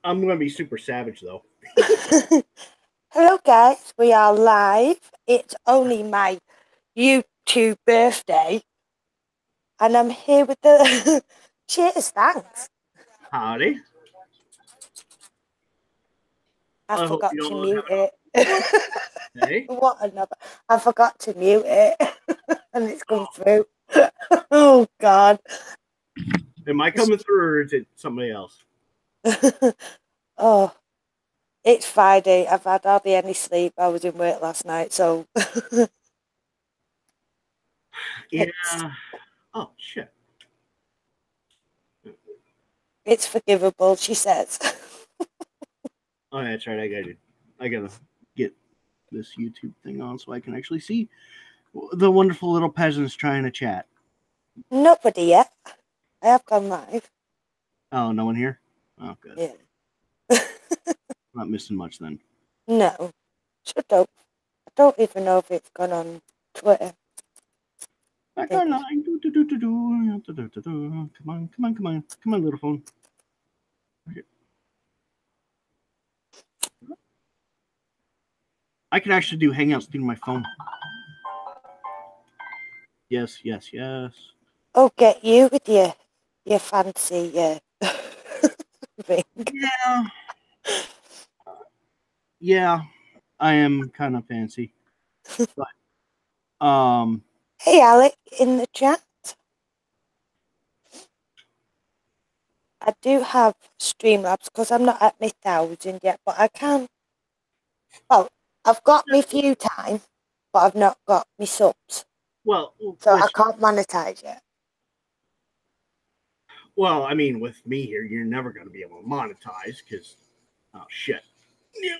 I'm gonna be super savage though. Hello, guys. We are live. It's only my YouTube birthday, and I'm here with the cheers. Thanks. Howdy. I I hope forgot you to all mute it. have a day. What another? I forgot to mute it, and it's come through. Oh God. Am I coming through or is it somebody else? Oh, it's Friday. I've had hardly any sleep. I was in work last night, so it's Yeah. Oh shit. it's forgivable. She says. Oh, that's right. I gotta get this YouTube thing on so I can actually see the wonderful little peasants trying to chat. Nobody yet. I have gone live. Oh, no one here. Oh, good. Yeah. Not missing much then. No. Shut up. I don't even know if it's gone on Twitter. Back Think. online. Come on, come on, come on, come on, little phone. I can actually do Hangouts through my phone. Yes, yes, yes. Oh, get you with your fancy thing. Yeah, yeah. I am kind of fancy, but Hey, Alec, in the chat. I do have Streamlabs because I'm not at my 1,000 yet, but I can. Well, I've got me few time, but I've not got me subs, well, so I which can't monetize yet. well, I mean, with me here, you're never going to be able to monetize because oh shit. Yeah.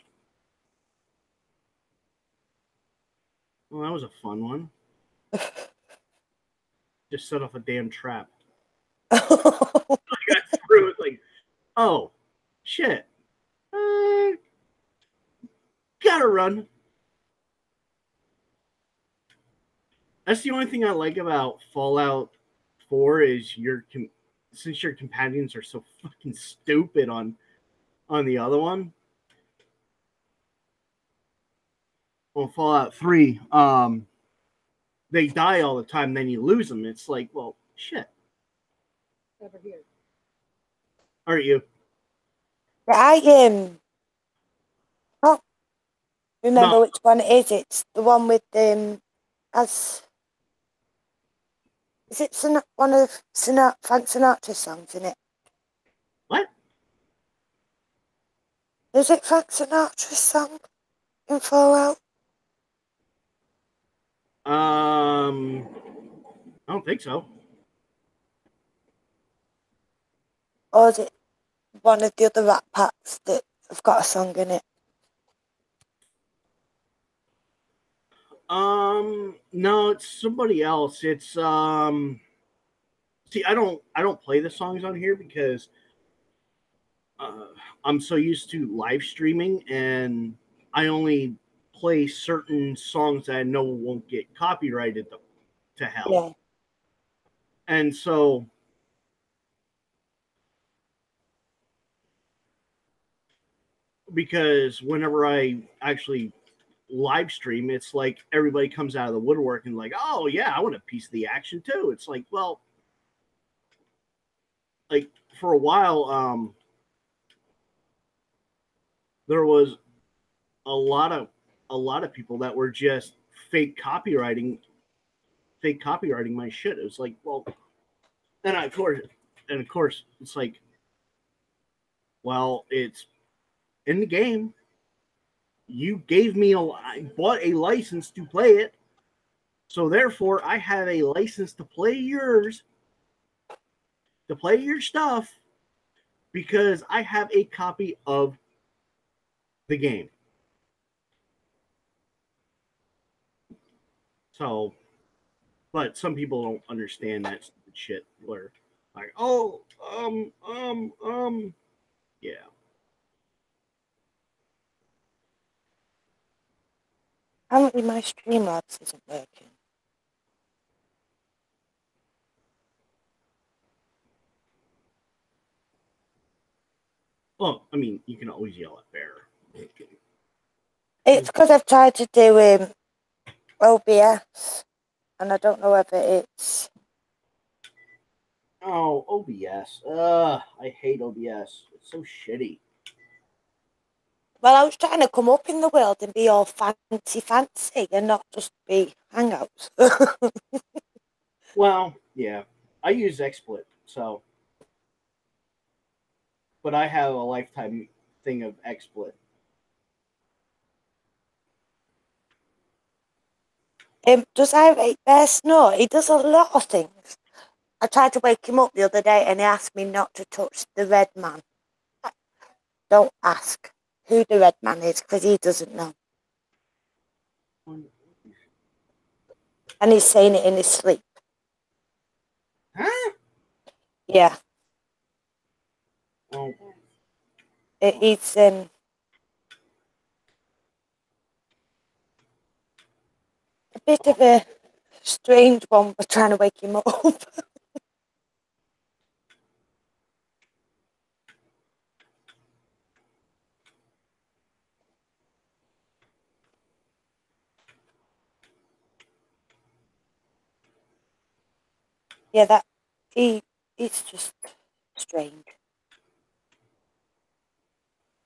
Well, that was a fun one. Just set off a damn trap. I got through it like, oh shit. Uh, gotta run. That's the only thing I like about Fallout 4 is since your companions are so fucking stupid on the other one. Well, Fallout 3, they die all the time, then you lose them. It's like, well, shit. Over here. Aren't you? I can't No. remember which one it is. It's the one with as is it one of Frank Sinatra's songs in it? What? Is it Frank Sinatra's song in Fallout? I don't think so. Or is it one of the other Rat Packs that have got a song in it? No, it's somebody else. It's see, I don't play the songs on here because uh, I'm so used to live streaming, and I only play certain songs that I know won't get copyrighted to hell. Yeah. And so because whenever I actually live stream, it's like everybody comes out of the woodwork and like, oh yeah, I want a piece of the action too. It's like, well, like for a while, there was a lot of people that were just fake copywriting my shit. It was like, well, and of course, it's like, well, it's in the game. You gave me I bought a license to play it, so therefore I have a license to play your stuff because I have a copy of the game. So, but some people don't understand that stupid shit where like, oh, yeah. Apparently my Streamlabs isn't working. Well, I mean, you can always yell at Bear. It's because I've tried to do OBS, and I don't know whether it's. Oh, OBS. I hate OBS. It's so shitty. Well, I was trying to come up in the world and be all fancy and not just be Hangouts. Well, yeah. I use XSplit, so but I have a lifetime thing of XSplit. Does irate bear snore? He does a lot of things. I tried to wake him up the other day and he asked me not to touch the red man. Don't ask who the red man is because he doesn't know. And he's saying it in his sleep. Huh? Yeah. Oh. It's a bit of a strange one for trying to wake him up. Yeah, it's just strange.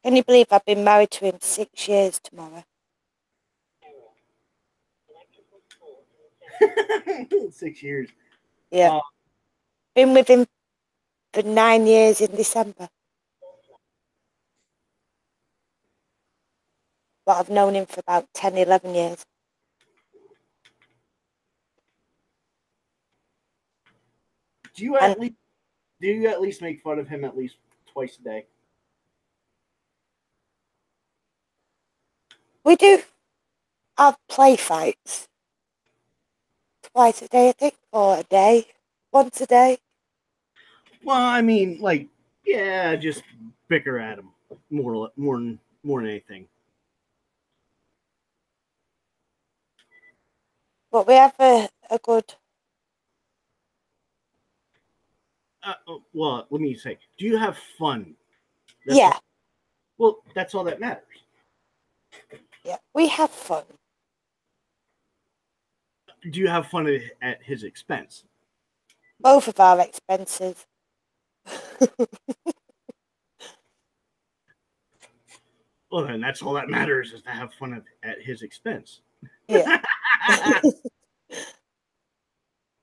Can you believe I've been married to him 6 years tomorrow? 6 years. Yeah. Been with him for 9 years in December. But I've known him for about 10, 11 years. Do you And at least make fun of him at least twice a day? we do have play fights twice a day, I think, or a day, once a day. Well, I mean, like, yeah, just bicker at him more than anything. But we have a good. Well, let me say, do you have fun? That's Yeah, all. Well, that's all that matters. yeah, we have fun. Do you have fun at his expense? Both of our expenses. Well, then that's all that matters is to have fun at his expense. Yeah.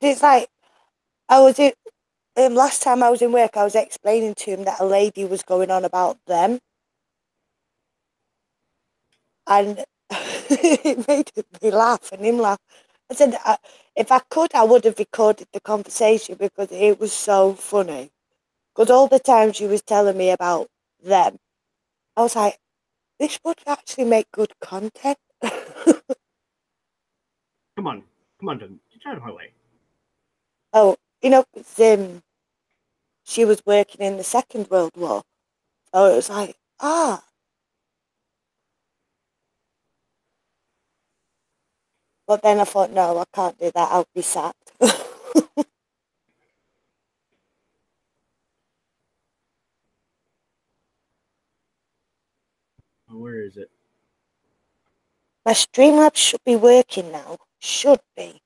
It's like, I was in, last time I was in work, I was explaining to him that a lady was going on about them. And it made me laugh and him laugh. I said, if I could, I would have recorded the conversation because it was so funny. Because all the time she was telling me about them, I was like, this would actually make good content. Come on, come on, Doug. Get out of my way. Oh, 'cause, she was working in the Second World War. So it was like, ah. But then I thought, no, I can't do that. I'll be sacked. Where is it? My Streamlabs should be working now. Should be,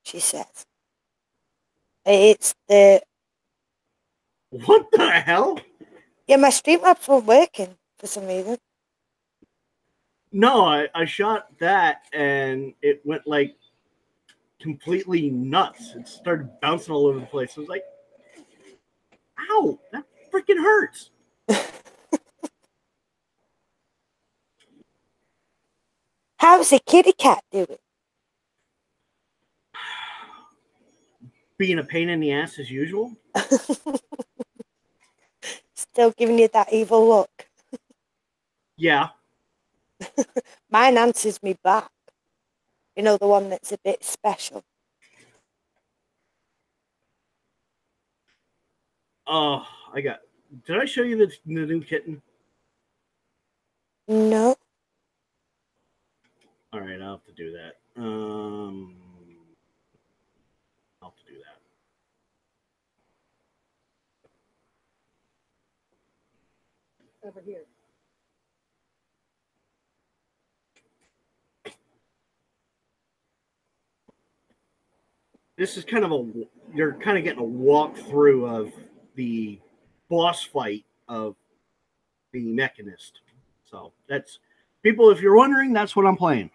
she says. It's the What the hell? Yeah, my Streamlabs weren't working for some reason. No, I shot that and it went like completely nuts. It started bouncing all over the place. I was like, ow, that freaking hurts. How's the kitty cat doing? Being a pain in the ass as usual. Still giving you that evil look. Yeah. Mine answers me back. You know, the one that's a bit special. Oh, I got. Did I show you the new kitten? No. All right, I'll have to do that. I'll have to do that. Over here. This is kind of you're kind of getting a walkthrough of the boss fight of the Mechanist. So that's people. If you're wondering, that's what I'm playing.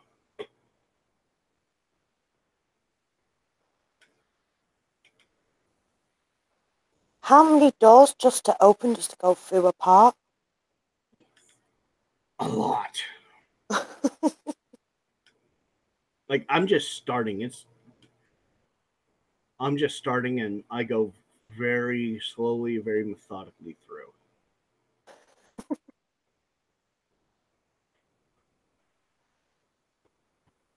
How many doors just to open, just to go through a part? A lot. Like I'm just starting. I'm just starting, and I go very slowly, very methodically through.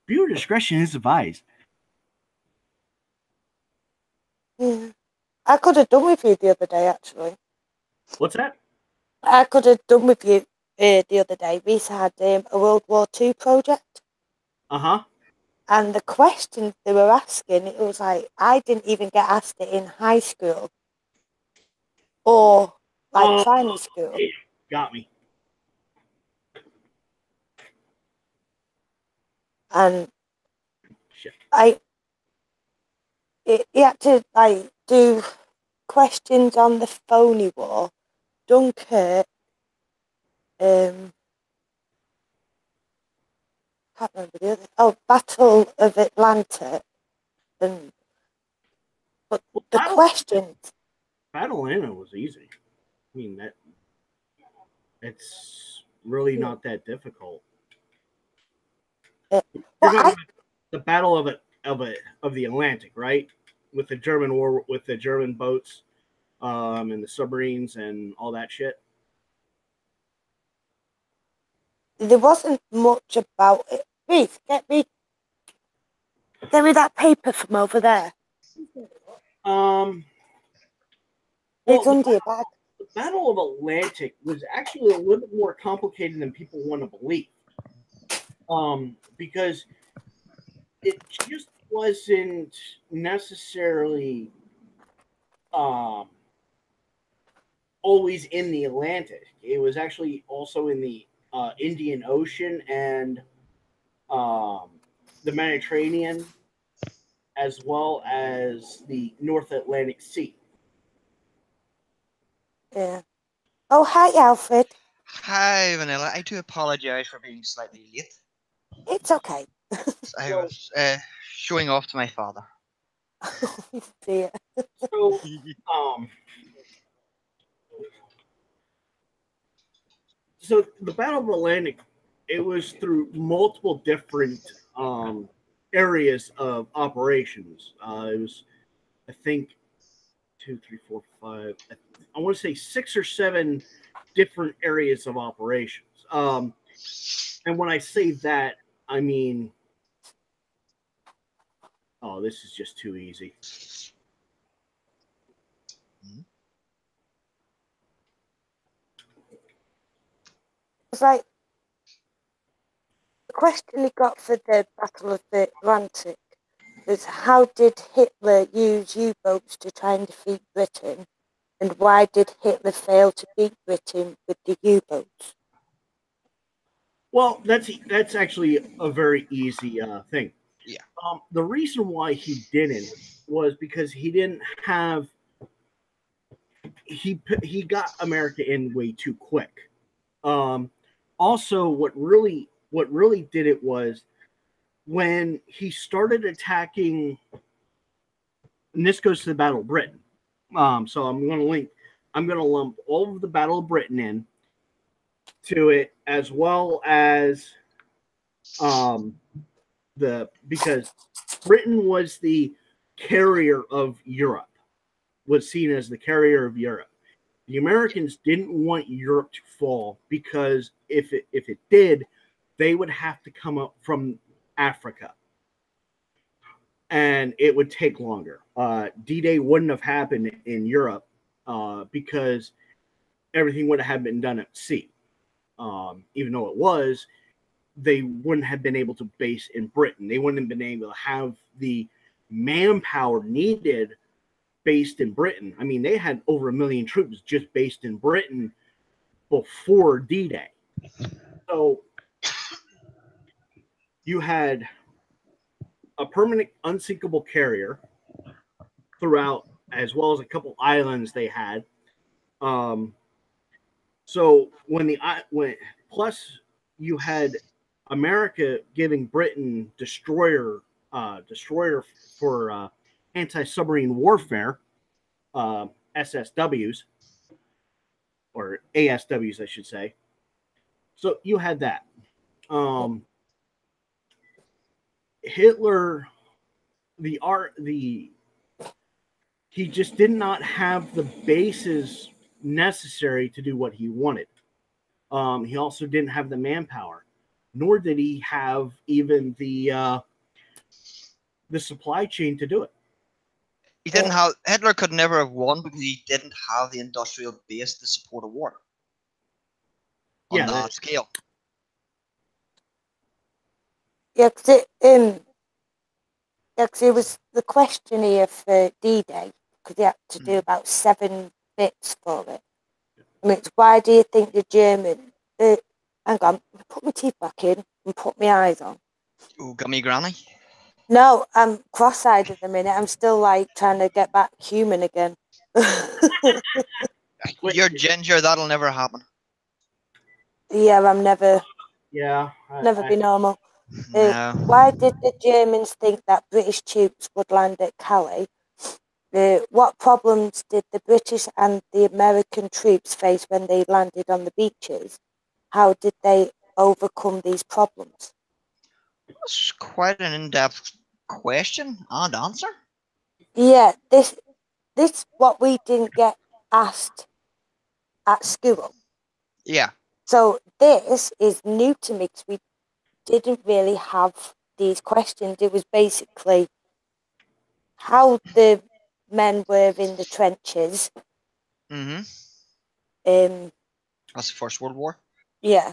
Viewer discretion is advised. Yeah. I could have done with you the other day, actually. What's that? I could have done with you the other day. We had a World War II project. Uh-huh. And the questions they were asking, it was like, I didn't even get asked it in high school or like Oh, primary school. got me. And Shit. he had to like do questions on the phony war, Dunkirk, can't remember the other. Oh, Battle of Atlanta, and but Well, the questions. Battle Atlanta was easy. I mean it's really not that difficult. Well, You're talking about the Battle of the Atlantic, right? With the German war, with the German boats, and the submarines and all that shit. there wasn't much about it. Please get me that paper from over there. Um, It's well, under your bag. the Battle of Atlantic was actually a little bit more complicated than people want to believe. Because it just wasn't necessarily um, always in the Atlantic. It was actually also in the Indian Ocean and um, the Mediterranean, as well as the North Atlantic Sea. Yeah. Oh, hi, Alfred. Hi, Vanilla. I do apologize for being slightly late. It's okay. I was showing off to my father. Oh, dear. So, um, so the Battle of Atlantic, it was through multiple different areas of operations. It was, I think, two, three, four, five. I want to say 6 or 7 different areas of operations. And when I say that, I mean, oh, this is just too easy. It's like the question he got for the Battle of the Atlantic is how did Hitler use U-boats to try and defeat Britain, and why did Hitler fail to beat Britain with the U-boats? Well, that's actually a very easy thing. Yeah. The reason why he didn't was because he didn't have he got America in way too quick. Um, Also, what really did it was when he started attacking, and this goes to the Battle of Britain. So I'm going to lump all of the Battle of Britain in to it, as well as um, because Britain was the carrier of Europe, was seen as the carrier of Europe. The Americans didn't want Europe to fall because if it did, they would have to come up from Africa, and it would take longer. D-Day wouldn't have happened in Europe because everything would have been done at sea. Even though it was, they wouldn't have been able to base in Britain. They wouldn't have been able to have the manpower needed based in Britain. I mean, they had over 1 million troops just based in Britain before D-Day. So you had a permanent unsinkable carrier throughout, as well as a couple islands they had. So when plus you had America giving Britain destroyer for anti-submarine warfare, SSWs or ASWs, I should say. So you had that. Hitler, he just did not have the bases necessary to do what he wanted. He also didn't have the manpower, nor did he have even the supply chain to do it. He didn't have Hitler could never have won because he didn't have the industrial base to support a war on that scale. Yeah, because it was the question here for D-Day, because they had to do about 7 bits for it. I mean, it's why do you think the German... hang on, put my teeth back in and put my eyes on. Oh, got me granny. No, I'm cross-eyed at the minute. I'm still like trying to get back human again. You're ginger, that'll never happen. Yeah, I'm never Yeah, be normal. No. Why did the Germans think that British troops would land at Calais? What problems did the British and the American troops face when they landed on the beaches? How did they overcome these problems? That's quite an in-depth question and answer. Yeah, this what we didn't get asked at school. Yeah. So this is new to me because we didn't really have these questions. It was basically how the men were in the trenches. Mm-hmm. That's the First World War. Yeah.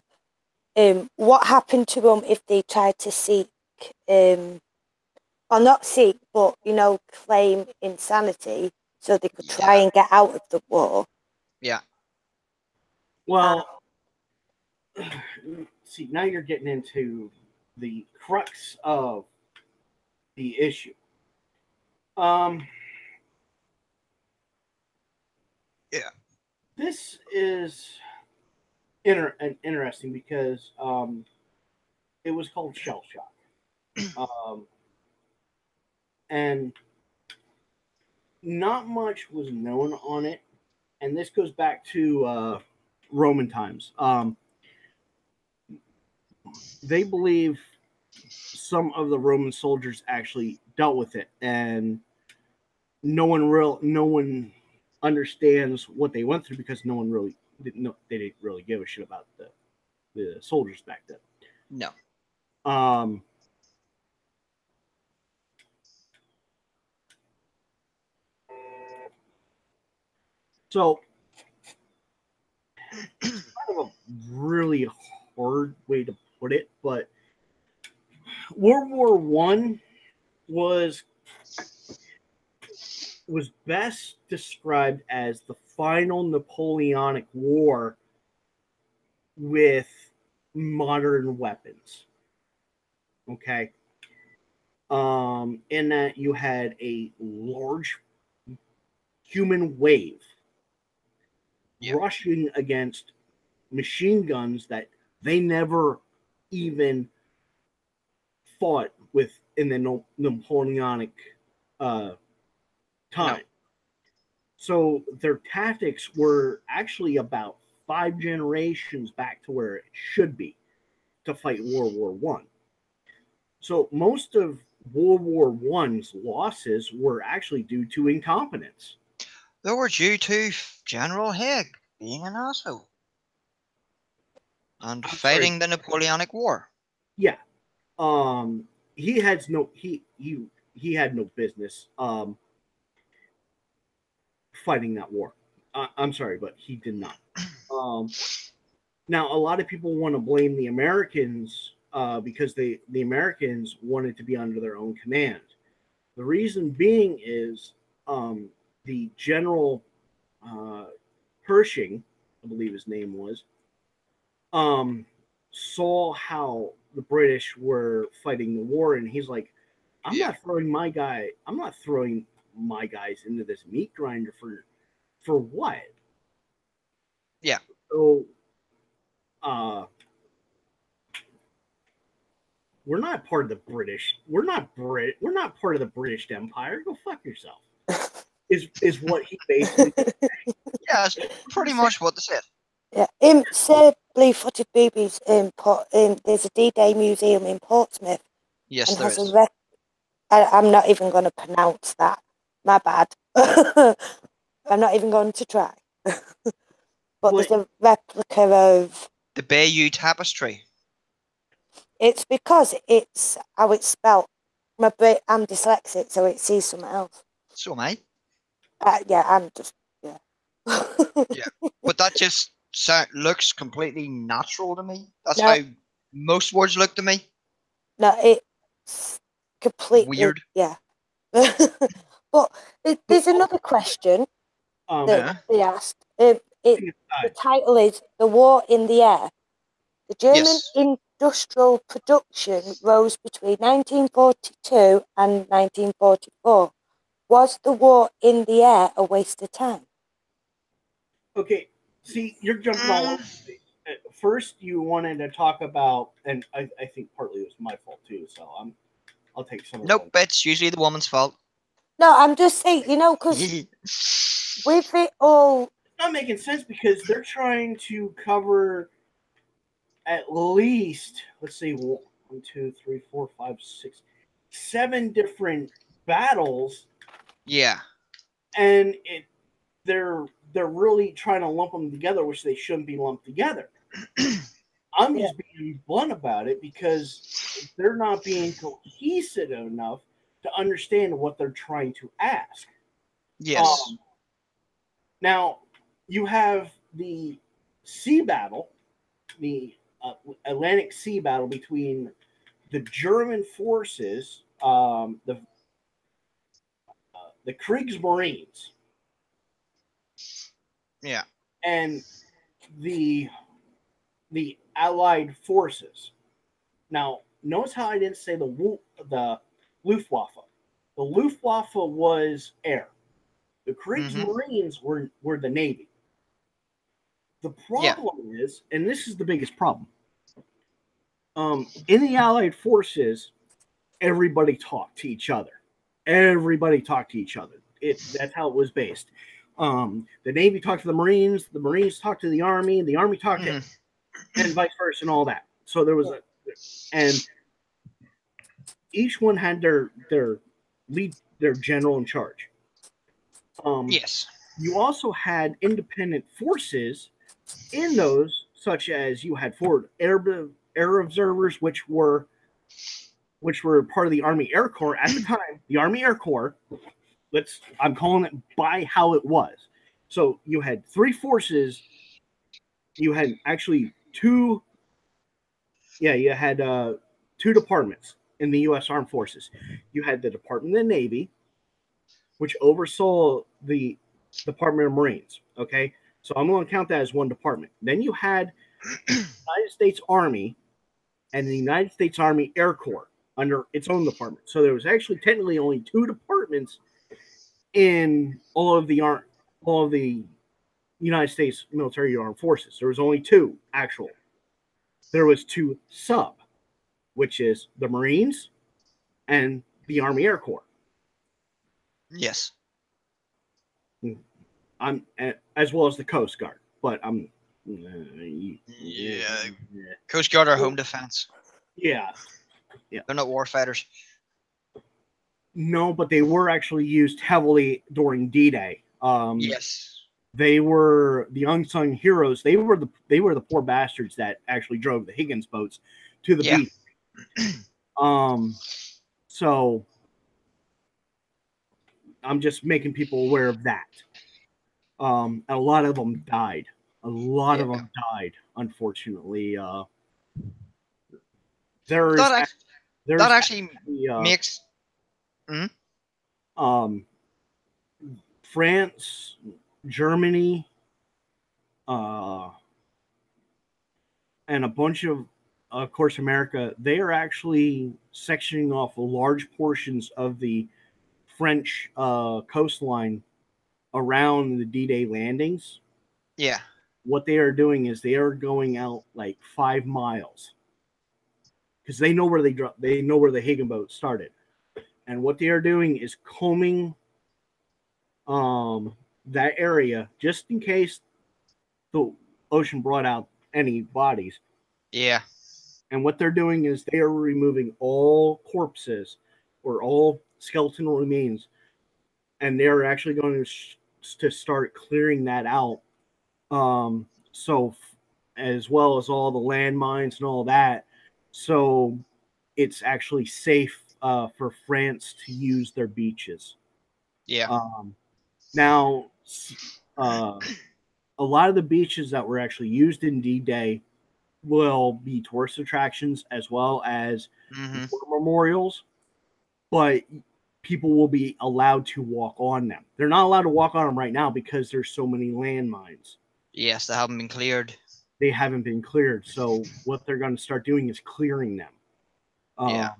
What happened to them if they tried to seek, or not seek, but claim insanity so they could try and get out of the war? Yeah. Well, see, now you're getting into the crux of the issue. Yeah. This is interesting because it was called shell shock. And not much was known on it. And this goes back to Roman times. They believe some of the Roman soldiers actually dealt with it, and no one understands what they went through because no one really didn't know. They didn't really give a shit about the soldiers back then. No. So it's kind of a really hard way to put it, but World War One was best described as the final Napoleonic War with modern weapons. Okay. In that you had a large human wave rushing against machine guns that they never even fought with in the Napoleonic time. No. So their tactics were actually about 5 generations back to where it should be to fight World War One. So most of World War One's losses were actually due to incompetence. They were due to General Haig being an asshole and fighting the Napoleonic War. Yeah, he had no business fighting that war. I'm sorry, but he did not. Now, a lot of people want to blame the Americans because the Americans wanted to be under their own command. The reason being is the General Pershing, I believe his name was, saw how the British were fighting the war, and he's like, I'm not throwing my guys into this meat grinder for what? Yeah. So we're not part of the British. We're not part of the British Empire. Go fuck yourself. Is what he basically Yeah, that's pretty much what they said. Yeah, Sir Blue-footed Boobies there's a D-Day museum in Portsmouth. Yes, and there has is. I'm not even going to pronounce that. My bad. I'm not even going to try. But there's a replica of... The Bayeux Tapestry. It's because it's how it's spelt. I'm dyslexic, so it sees something else. So am I. Yeah, I'm just... Yeah. Yeah, but that just looks completely natural to me. That's No. how most words look to me. No, it's completely... Weird. Yeah. But there's another question that they asked. The title is The War in the Air. The German industrial production rose between 1942 and 1944. Was the war in the air a waste of time? Okay, see, you're jumping all over. First, you wanted to talk about, and I think partly it was my fault too. So I'll take some of Nope, it's usually the woman's fault. No, I'm just saying, because with it all... It's not making sense because they're trying to cover at least, let's see, 1, 2, 3, 4, 5, 6, 7 different battles. Yeah. And they're really trying to lump them together, which they shouldn't be lumped together. I'm just being blunt about it because they're not being cohesive enough to understand what they're trying to ask. Yes. Now, you have the sea battle, the Atlantic Sea battle between the German forces, the Kriegsmarines, Yeah, and the Allied forces. Now, notice how I didn't say the Luftwaffe. The Luftwaffe was air. The Kriegsmarines were the Navy. The problem is, and this is the biggest problem, in the Allied forces, everybody talked to each other. Everybody talked to each other. That's how it was based. The Navy talked to the Marines talked to the Army talked to, and vice versa, and all that. So there was and each one had their lead, their general in charge. Yes. You also had independent forces in those, such as you had forward air observers, which were part of the Army Air Corps at the time. The Army Air Corps. I'm calling it by how it was. So you had 3 forces. You had actually 2. Yeah, you had 2 departments in the U.S. Armed Forces. You had the Department of the Navy, which oversaw the Department of Marines. Okay, so I'm going to count that as one department. Then you had the United States Army and the United States Army Air Corps under its own department. So there was actually technically only 2 departments in all of the United States military armed forces. There was only 2 actual. There was 2 sub, which is the Marines and the Army Air Corps. Yes. I'm as well as the Coast Guard, but I'm Coast Guard are home defense. Yeah. They're not war fighters. No, but they were actually used heavily during D-Day. Yes. They were the unsung heroes. They were the poor bastards that actually drove the Higgins boats to the beach. So I'm just making people aware of that. And a lot of them died. A lot of them died, unfortunately. That actually makes. France, Germany, and a bunch of course, America, they are actually sectioning off large portions of the French coastline around the D-Day landings. Yeah. What they are doing is they are going out like 5 miles because they know where they know where the Hagen boat started, and what they are doing is combing that area just in case the ocean brought out any bodies. Yeah. And what they're doing is they are removing all corpses or all skeletal remains, and they're actually going to start clearing that out. So as well as all the landmines and all that, so it's actually safe for France to use their beaches. Yeah. Now, a lot of the beaches that were actually used in D-Day will be tourist attractions as well as war memorials, but people will be allowed to walk on them. They're not allowed to walk on them right now because there's so many landmines. Yes, they haven't been cleared. They haven't been cleared. So what they're going to start doing is clearing them. Yeah.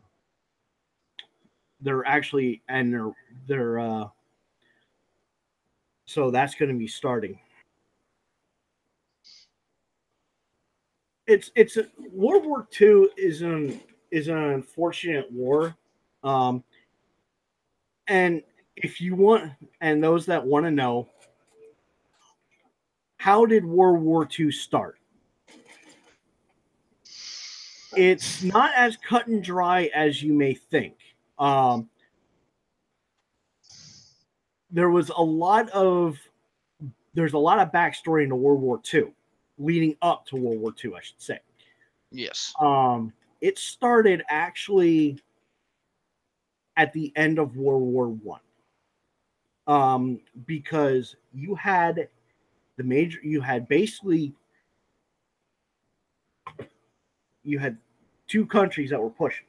They're actually, and they're so that's going to be starting. It's World War II is an unfortunate war, and if you want, and those that want to know, how did World War II start? It's not as cut and dry as you may think. There was a lot of there's a lot of backstory into World War II, leading up to World War II, I should say. Yes. It started actually at the end of World War One. Because you had basically two countries that were pushing.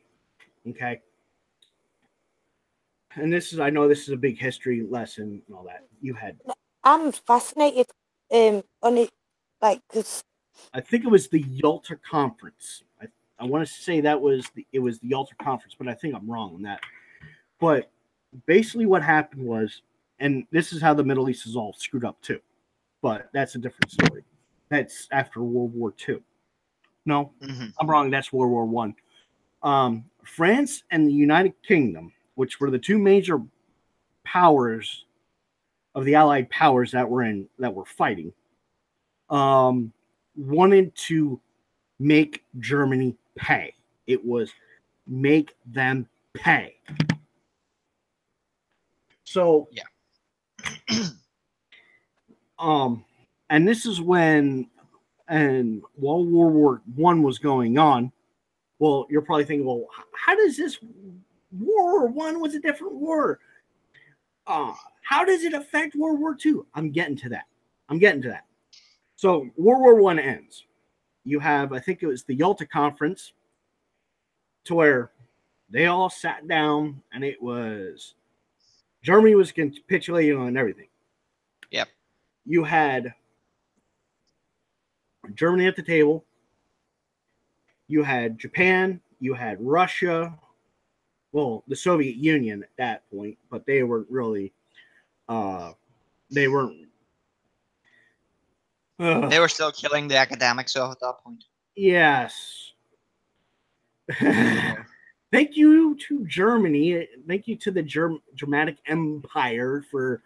Okay. And I know this is a big history lesson and all that. I'm fascinated on it, like, because I think it was the Yalta Conference. I want to say it was the Yalta Conference, but I think I'm wrong on that. But basically what happened was, and this is how the Middle East is all screwed up too, but that's a different story. That's after World War II. No, I'm wrong. That's World War One. France and the United Kingdom, which were the two major powers of the Allied powers that were fighting, wanted to make Germany pay. It was make them pay. So yeah. And this is when, and while World War One was going on, well, you're probably thinking, well, how does this World War One was a different war? How does it affect World War Two? I'm getting to that. So World War One ends. You have, I think it was the Yalta Conference, to where they all sat down, and it was Germany was capitulating on everything. Yep. You had Germany at the table. You had Japan. You had Russia. Well, the Soviet Union at that point, but they weren't really. They weren't. They were still killing the academics off at that point. Yes. Thank you to Germany. Thank you to the Germanic Empire for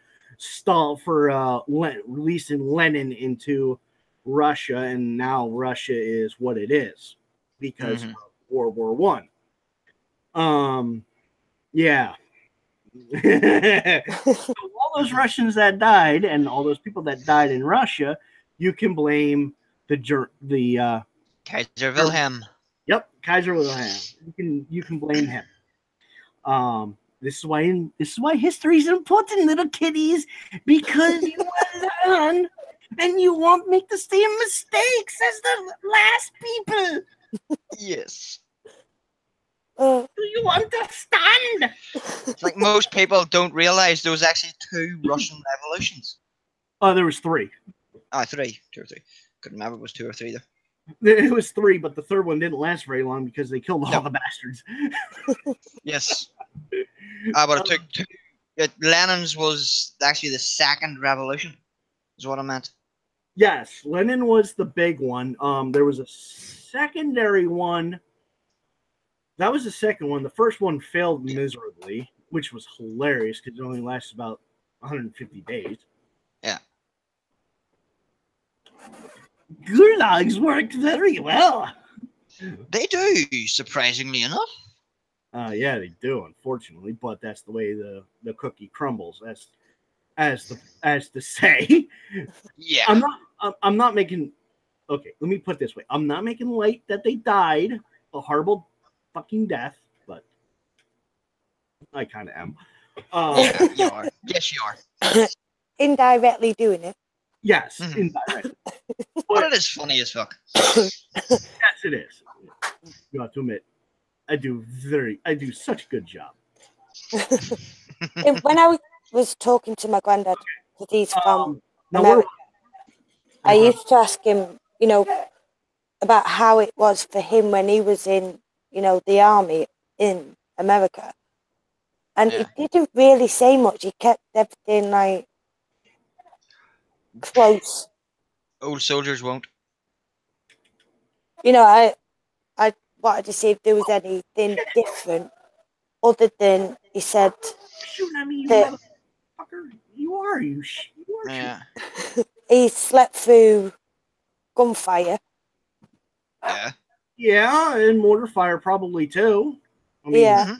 releasing Lenin into Russia, and now Russia is what it is because of World War One. Yeah. So all those Russians that died and all those people that died in Russia, you can blame the Kaiser Wilhelm. Yep, Kaiser Wilhelm. You can blame him. This is why history is important, little kiddies, because you want to learn and you won't make the same mistakes as the last people. Yes. Do you understand? It's like most people don't realize there was actually 2 Russian revolutions. Oh, there was 3. Ah, three, two or three. Couldn't remember if it was two or three there. It was 3, but the third one didn't last very long because they killed all the bastards. Yes. But it took two. Lenin's was actually the second revolution, is what I meant. Yes, Lenin was the big one. There was a secondary one. That was the second one. The first one failed miserably, which was hilarious because it only lasted about 150 days. Yeah. Gulags worked very well. They do, surprisingly enough. Yeah, they do, unfortunately, but that's the way the cookie crumbles. That's as to say. Yeah. I'm not making. Okay, let me put it this way. I'm not making light that they died a horrible fucking death, but I kind of am. Yeah, you are. Yes, you are. Indirectly doing it. Yes, indirectly. But it is funny as fuck. Yes, it is. You have to admit, I do such a good job. When I was talking to my granddad, because he's from America, I used to ask him, about how it was for him when he was in, the army in America. And he didn't really say much. He kept everything like close. Old soldiers won't. I wanted to see if there was anything different other than he said Shoot at me, you that motherfucker. You are. Yeah. he slept through gunfire. Yeah. Yeah, and mortar fire probably too. I mean, Yeah.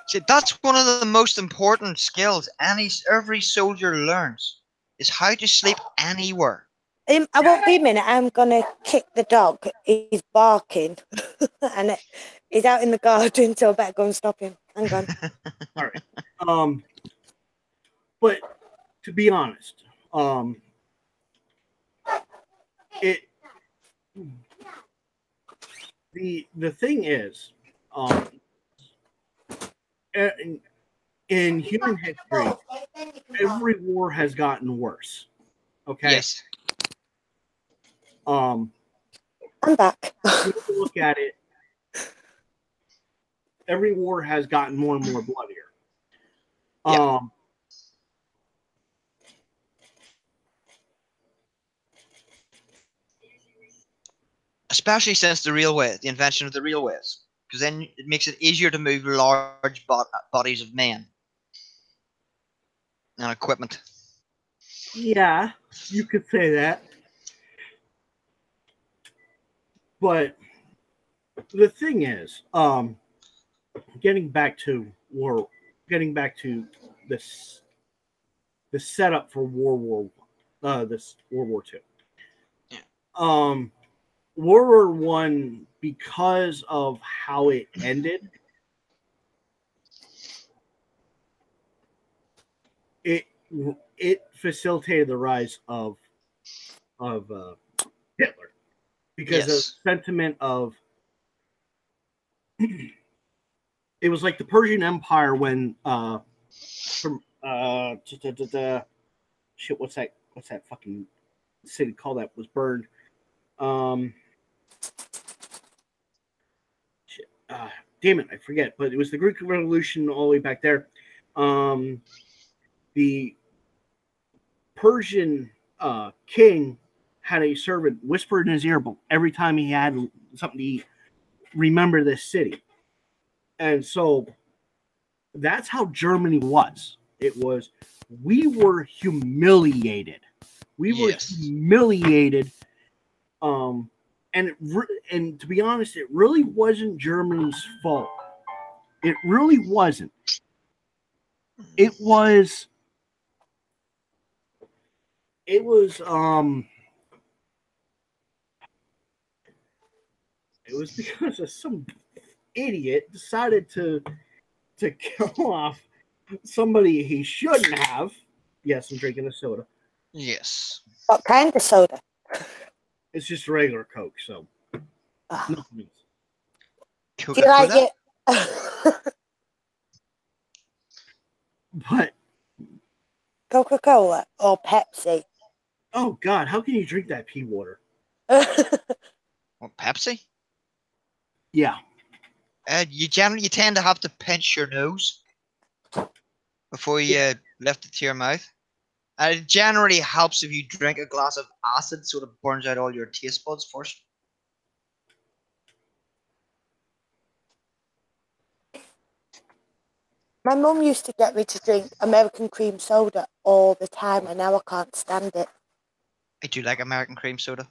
See, that's one of the most important skills every soldier learns, is how to sleep anywhere. I won't be a minute. I'm gonna kick the dog. He's barking, and he's out in the garden. So I better go and stop him. Hang on. All right. But to be honest, the thing is, in human history, every war has gotten worse. Okay. Yes. I'm back. If you look at it, every war has gotten more and more bloodier. Especially since the invention of the railways, because then it makes it easier to move large bodies of men and equipment. Yeah, you could say that. But the thing is, getting back to this, the setup for World War II. Yeah. World War One, because of how it ended, it facilitated the rise of Hitler, because of the sentiment of it was like the Persian Empire when shit, what's that fucking city called that was burned? Damn it, I forget. But it was the Greek Revolution all the way back there. The Persian king had a servant whisper in his ear every time he had something to eat, remember this city. And so that's how Germany was. It was, we were humiliated. We were humiliated. And to be honest, it really wasn't Germany's fault. It really wasn't. It was because of some idiot decided to kill off somebody he shouldn't have. Yes, I'm drinking a soda. Yes. What kind of soda? It's just a regular Coke, so do you like it? But Coca-Cola or Pepsi? Oh God, how can you drink that pea water? What, Pepsi? Yeah. You tend to have to pinch your nose before you lift it to your mouth. And it generally helps if you drink a glass of acid, so it burns out all your taste buds first. My mum used to get me to drink American cream soda all the time, and now I can't stand it. I do like American cream soda.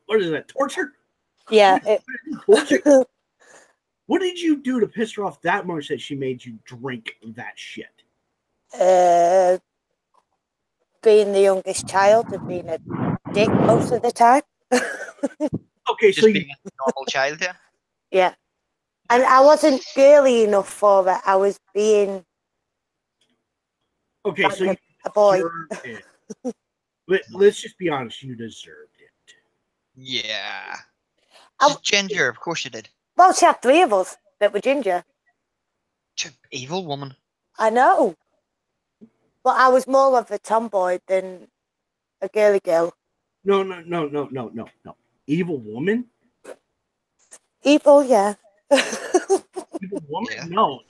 What is that? Torture? Yeah. Torture? What did you do to piss her off that much that she made you drink that shit? Being the youngest child and being a dick most of the time. Okay, Just so being a normal child, yeah. Yeah. And I wasn't girly enough for it. I was being okay, like so you a boy. deserved it. Let's just be honest, you deserved it. Yeah. I- She's ginger, of course you did. Well, she had 3 of us that were ginger. Evil woman. I know. But I was more of a tomboy than a girly girl. No. Evil woman? Evil, yeah. Evil woman? Yeah. No.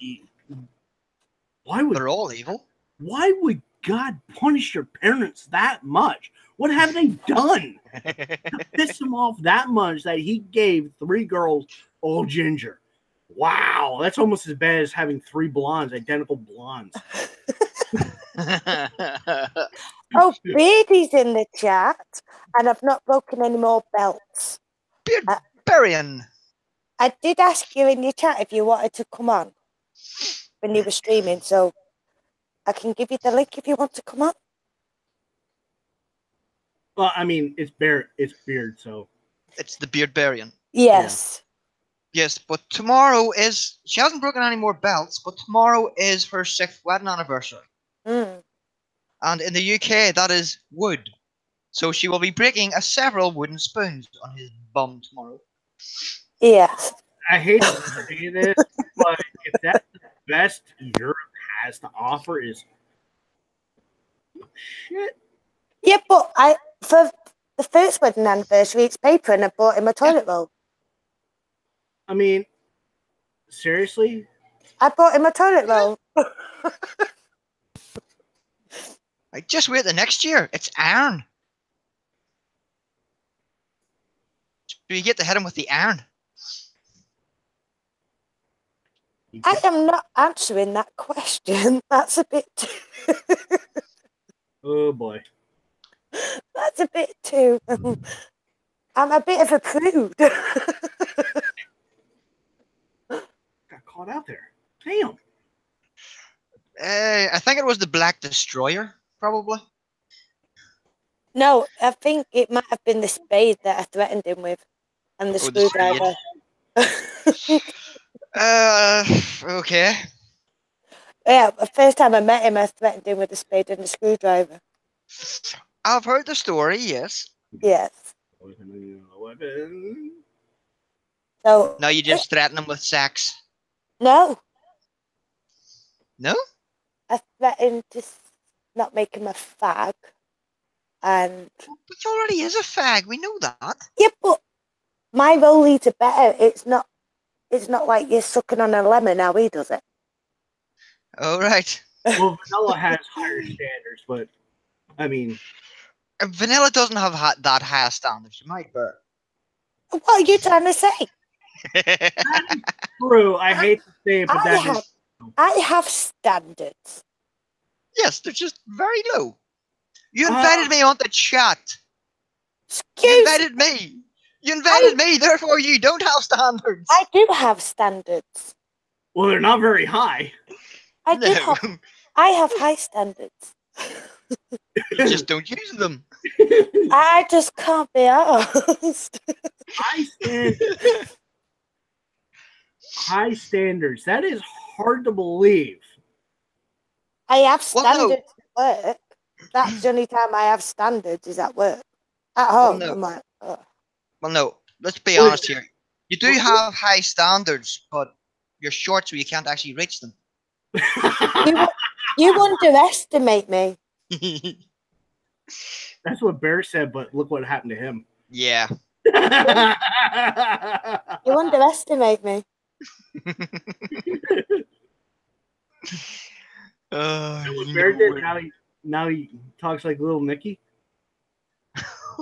They're all evil. Why would God punish your parents that much? What have they done to piss him off that much that he gave 3 girls all ginger? Wow, that's almost as bad as having 3 blondes, identical blondes. Oh, Beardy's in the chat, and I've not broken any more belts. Beardbarian. I did ask you in your chat if you wanted to come on when you were streaming, so I can give you the link if you want to come on. Well, I mean, it's Beard, so. It's the Beardbarian. Yes. Yes, but tomorrow is... She hasn't broken any more belts, but tomorrow is her 6th wedding anniversary. Mm. And in the UK, that is wood. So she will be breaking several wooden spoons on his bum tomorrow. Yes. I hate to say this, but if that's the best Europe has to offer is shit. Yeah, but for the first wedding anniversary, it's paper, and I bought him a toilet roll. I mean, seriously? I bought him a toilet roll. Just wait the next year. It's iron. So you get to hit him with the iron. I am not answering that question. That's a bit too... Oh boy. That's a bit too... I'm a bit of a prude. Got caught out there. Damn. I think it was the Black Destroyer, probably. No, I think it might have been the spade that I threatened him with, and the screwdriver. Okay. Yeah, the first time I met him, I threatened him with the spade and the screwdriver. I've heard the story, yes. Yes. Weapon. So Now you just threaten him with sex. no, No? I threatened to not make him a fag, and But he already is a fag, we know that. yeah, but my rollies are better. It's not like you're sucking on a lemon how he does it. Oh, right. Well, vanilla has higher standards, but I mean, Vanilla doesn't have that high standards, you might, but... What are you trying to say? true. I hate to say it, but I have standards. Yes, they're just very low. You invited me on the chat. You invited me. You invited me, therefore you don't have standards. I do have standards. Well, they're not very high. I have high standards. You just don't use them. I just can't be asked. High standards. That is hard to believe. I have standards at work. That's the only time I have standards is at work. At home, I'm like, oh. Well, no. Let's be honest here. You do have high standards, but you're short, so you can't actually reach them. You underestimate me. That's what Bear said, but look what happened to him. Yeah. You underestimate me. What You Bear know did, it. now he talks like little Nicky.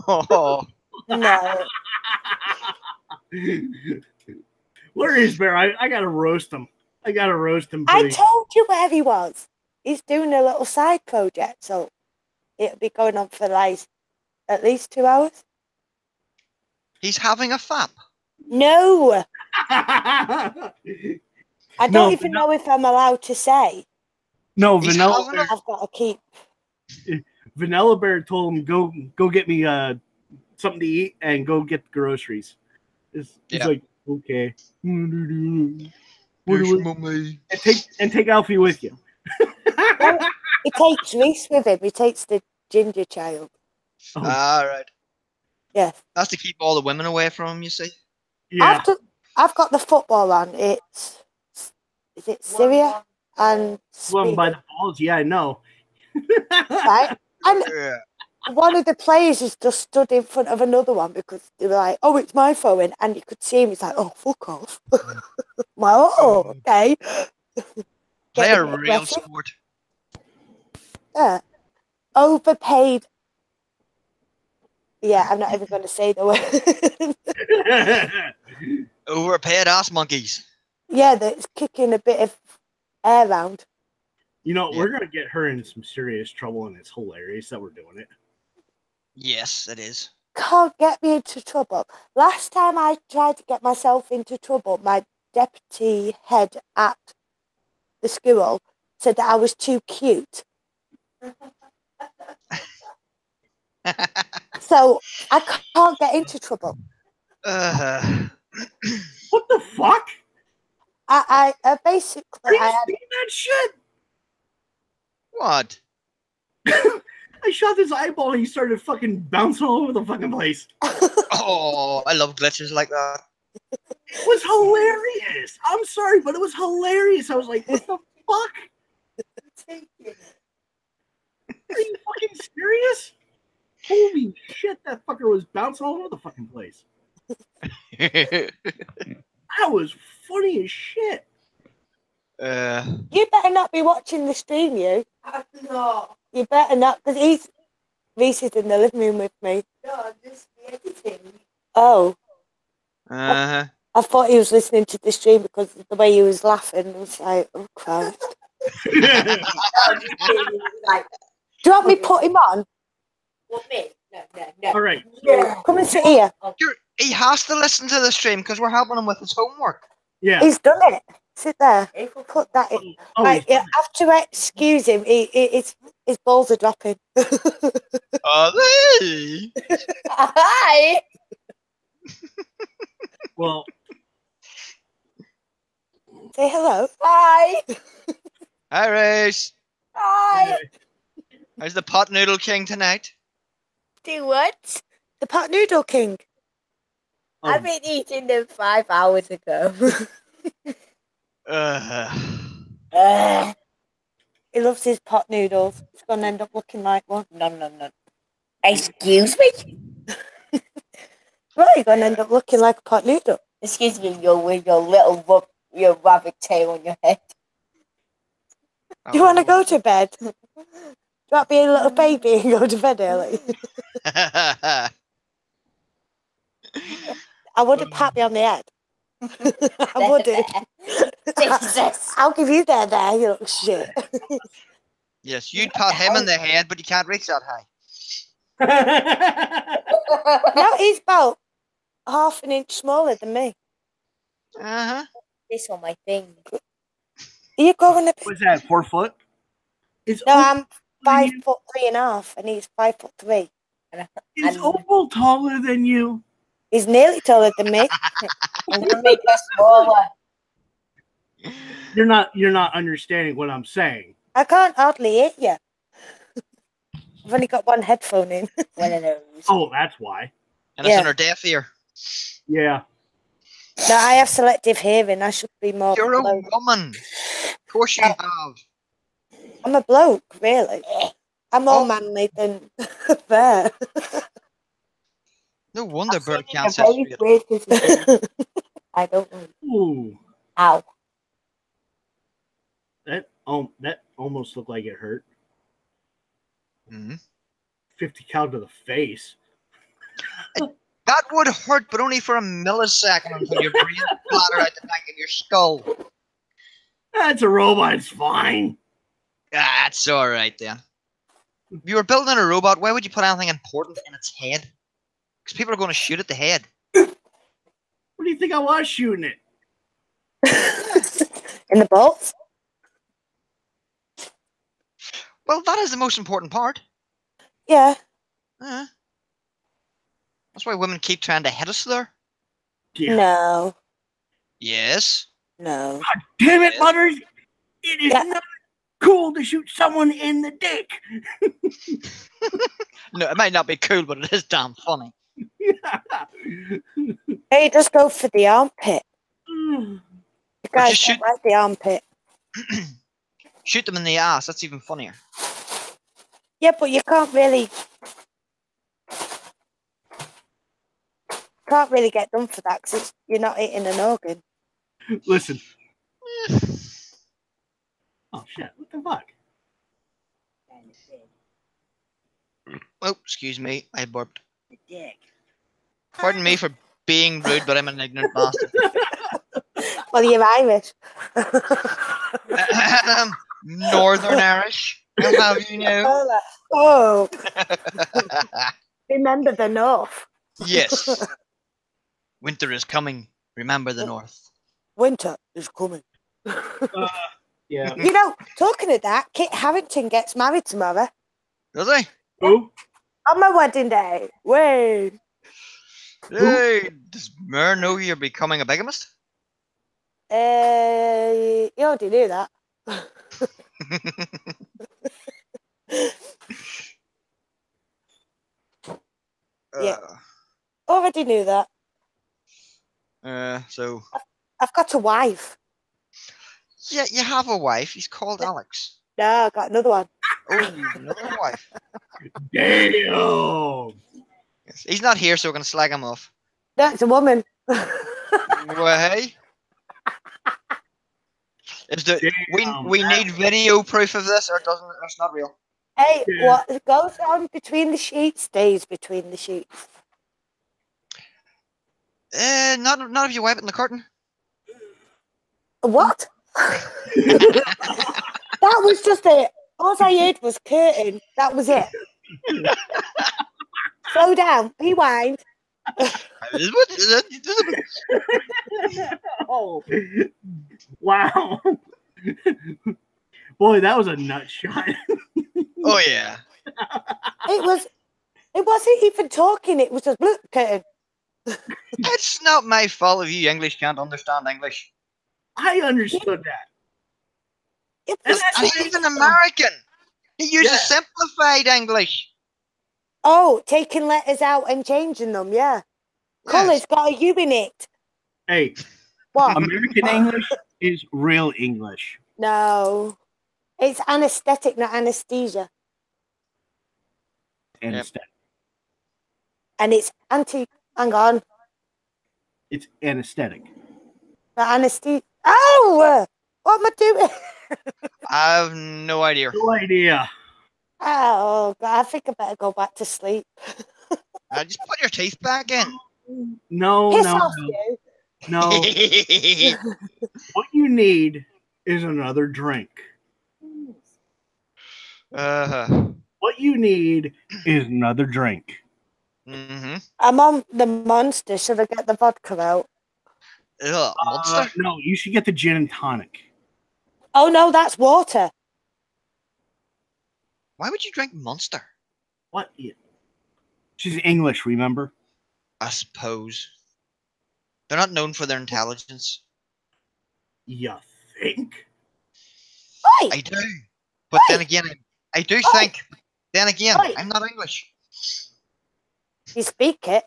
Oh. No. Where is Bear? I gotta roast him. I gotta roast him. I told you where he was. He's doing a little side project, so it'll be going on for like at least 2 hours. He's having a fap. No, I don't even Vanilla, know if I'm allowed to say. no, He's Vanilla having Bear, a I've got to keep. Vanilla Bear told him go get me something to eat and go get the groceries. He's Yeah. like, okay. Yes, And mummy. take Alfie with you. Well, he takes Reese with him. He takes the ginger child. Oh, All right. Yes. That's to keep all the women away from him, you see. yeah. I've got the football on. Is it Syria and Swung Spain, by the balls. Yeah, I know. right? And Yeah. one of the players has just stood in front of another one because they were like, "Oh, it's my phone," and you could see him. He's like, "Oh, fuck off." Well, oh, okay. Play Getting a a bit real aggressive. sport. Yeah. Overpaid. Yeah, I'm not even going to say the word. Overpaid ass monkeys. Yeah, that's kicking a bit of air around. Yeah. We're gonna get her in some serious trouble, and it's hilarious that we're doing it. Yes, it is. Can't get me into trouble. Last time I tried to get myself into trouble, my deputy head at the school said that I was too cute. So I can't get into trouble. uh, What the fuck? I basically Are you I had seeing that shit? what? I shot his eyeball and he started fucking bouncing all over the fucking place. Oh, I love glitches like that. It was hilarious. I'm sorry, but it was hilarious. I was like, what the fuck? Are you fucking serious? Holy shit, that fucker was bouncing all over the fucking place. That was funny as shit. You better not be watching the stream, you. No. You better not, because Reese is in the living room with me. No, I'm just editing. Oh, uh-huh. I thought he was listening to the stream because of the way he was laughing. I was like, oh, Christ. Do you want me to put him on? What, me? No. All right. Come and sit here. He has to listen to the stream because we're helping him with his homework. Yeah. He's done it. Sit there. Put that in. Oh, Right, you have to excuse him. His balls are dropping. Are they? Hi. well, Say hello. Hi. Hi, Race. Hi. How's the pot noodle king tonight? Do what? The pot noodle king. I've been eating them 5 hours ago. He loves his pot noodles. It's going to end up looking like one. No. Excuse me? Well, you're going to end up looking like a pot noodle. Excuse me, with your little your rabbit tail on your head. Do you want to go to bed? Do you want to be a little baby and go to bed early? I wouldn't pat me on the head. I wouldn't. Jesus. I'll give you there, you little shit. Yes, you'd pat him in the head, but you can't reach that high. No, he's about half an inch smaller than me. Uh-huh. This on my thing. Are you going to... What's that, 4 foot? It's No, I'm 5'3.5", and he's 5'3". Is Opal taller than you? He's nearly taller than me. I'm gonna make her smaller. You're not understanding what I'm saying. I can't hardly hit you. I've only got one headphone in. One of those. Oh, that's why. And it's in her deaf ear. Yeah. No, I have selective hearing. I should be more... You're a woman. Of course you have. I'm a bloke, really. I'm more manly than Bear. No wonder I've Bert seen can't a sit very straight. weird position. I don't know. Ooh, Ow. that almost looked like it hurt. Mhm. 50 cal to the face. That would hurt, but only for a millisecond until your brain splattered out the back of your skull. That's a robot. It's fine. Ah, that's all right then. If you were building a robot, why would you put anything important in its head? Because people are going to shoot at the head. What do you think I was shooting it? In the balls? Well, that is the most important part. Yeah. That's why women keep trying to hit us there. Yeah. No. Yes. No. God damn it, Yes. Butters! It is not cool to shoot someone in the dick. No, it might not be cool, but it is damn funny. Hey, just go for the armpit. You guys just don't shoot- like the armpit. Shoot them in the ass. That's even funnier. Yeah, but you can't really get done for that because you're not hitting an organ. Listen. Oh shit! What the fuck? Oh, excuse me. I burped. The dick. Pardon me for being rude, but I'm an ignorant bastard. Well, you're Irish. Northern Irish. I'll have you know. Oh, remember the North. Yes. Winter is coming. Remember the North. Winter is coming. Yeah. You know, talking of that, Kit Harington gets married tomorrow. Does he? Who? On my wedding day. Wait. Hey, does Mer know you're becoming a bigamist? You already knew that. Yeah. Already knew that. So. I've got a wife. Yeah, you have a wife. He's called Alex. No, I got another one. Oh, you've another wife. Damn. Yes. He's not here, so we're going to slag him off. That's a woman. Well, hey. Damn, we need video proof of this, or doesn't it? It's not real. Hey, Yeah. what goes on between the sheets stays between the sheets. Not if you wipe it in the curtain. What? That was just it. All I heard was curtain. That was it. Slow down. Rewind. Oh, wow. Boy, that was a nut shot. Oh yeah. It wasn't even talking. It was just bloop curtain. It's not my fault if you English can't understand English. I understood that. It was And He's an American. He uses simplified English. Oh, taking letters out and changing them, yeah. Colour's got a U in it. Hey, What? American English is real English. No. It's anesthetic, not anesthesia. Anesthetic. And it's hang on. It's anesthetic. Not anesthesia. Oh! What am I doing? I have no idea. No idea. Oh, God, I think I better go back to sleep. Just put your teeth back in. No, Piss no, off, no. you. No. What you need is another drink. What you need is another drink. Mm-hmm. I'm on the monster. Should I get the vodka out? Monster? No, you should get the gin and tonic. Oh, no, that's water. Why would you drink Monster? What? She's English, remember? I suppose. They're not known for their intelligence. You think? Oi! I do. But then again, I do think. Then again, I'm not English. You speak it.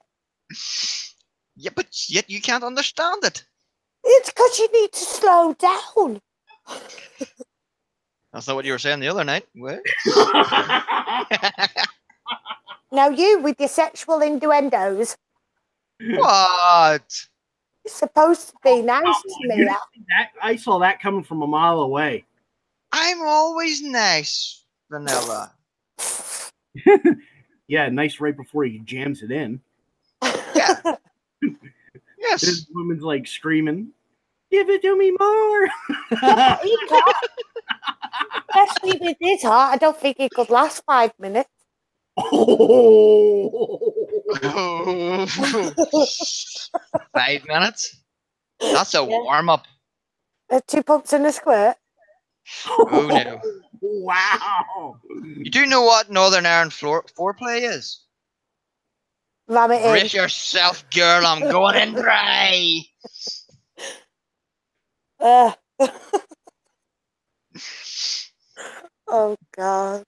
Yeah, but yet you can't understand it. It's because you need to slow down. That's not what you were saying the other night. What? Now you with your sexual innuendos, What? you're supposed to be nice to You me. didn't see that? I saw that coming from a mile away. I'm always nice, Vanilla. Yeah, nice right before he jams it in. Yeah. This Yes. woman's like screaming, "Give it to me more!" He can't. Especially with his heart, I don't think he could last 5 minutes. Oh. 5 minutes? That's a Yeah. warm up. 2 pumps in a squirt. Oh no. Wow. You do know what Northern Ireland foreplay is? Ram it in. Brace yourself, girl. I'm going in dry. Oh God.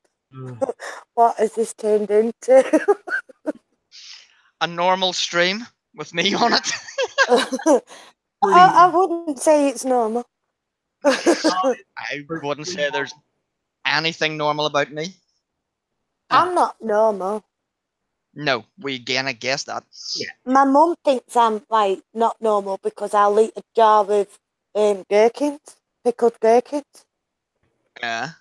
What has this turned into? A normal stream with me on it. I wouldn't say it's normal. I wouldn't say there's anything normal about me. I'm not normal. No, we gonna guess that. Yeah. My mum thinks I'm like not normal because I'll eat a jar of gherkins, pickled gherkins, Yeah.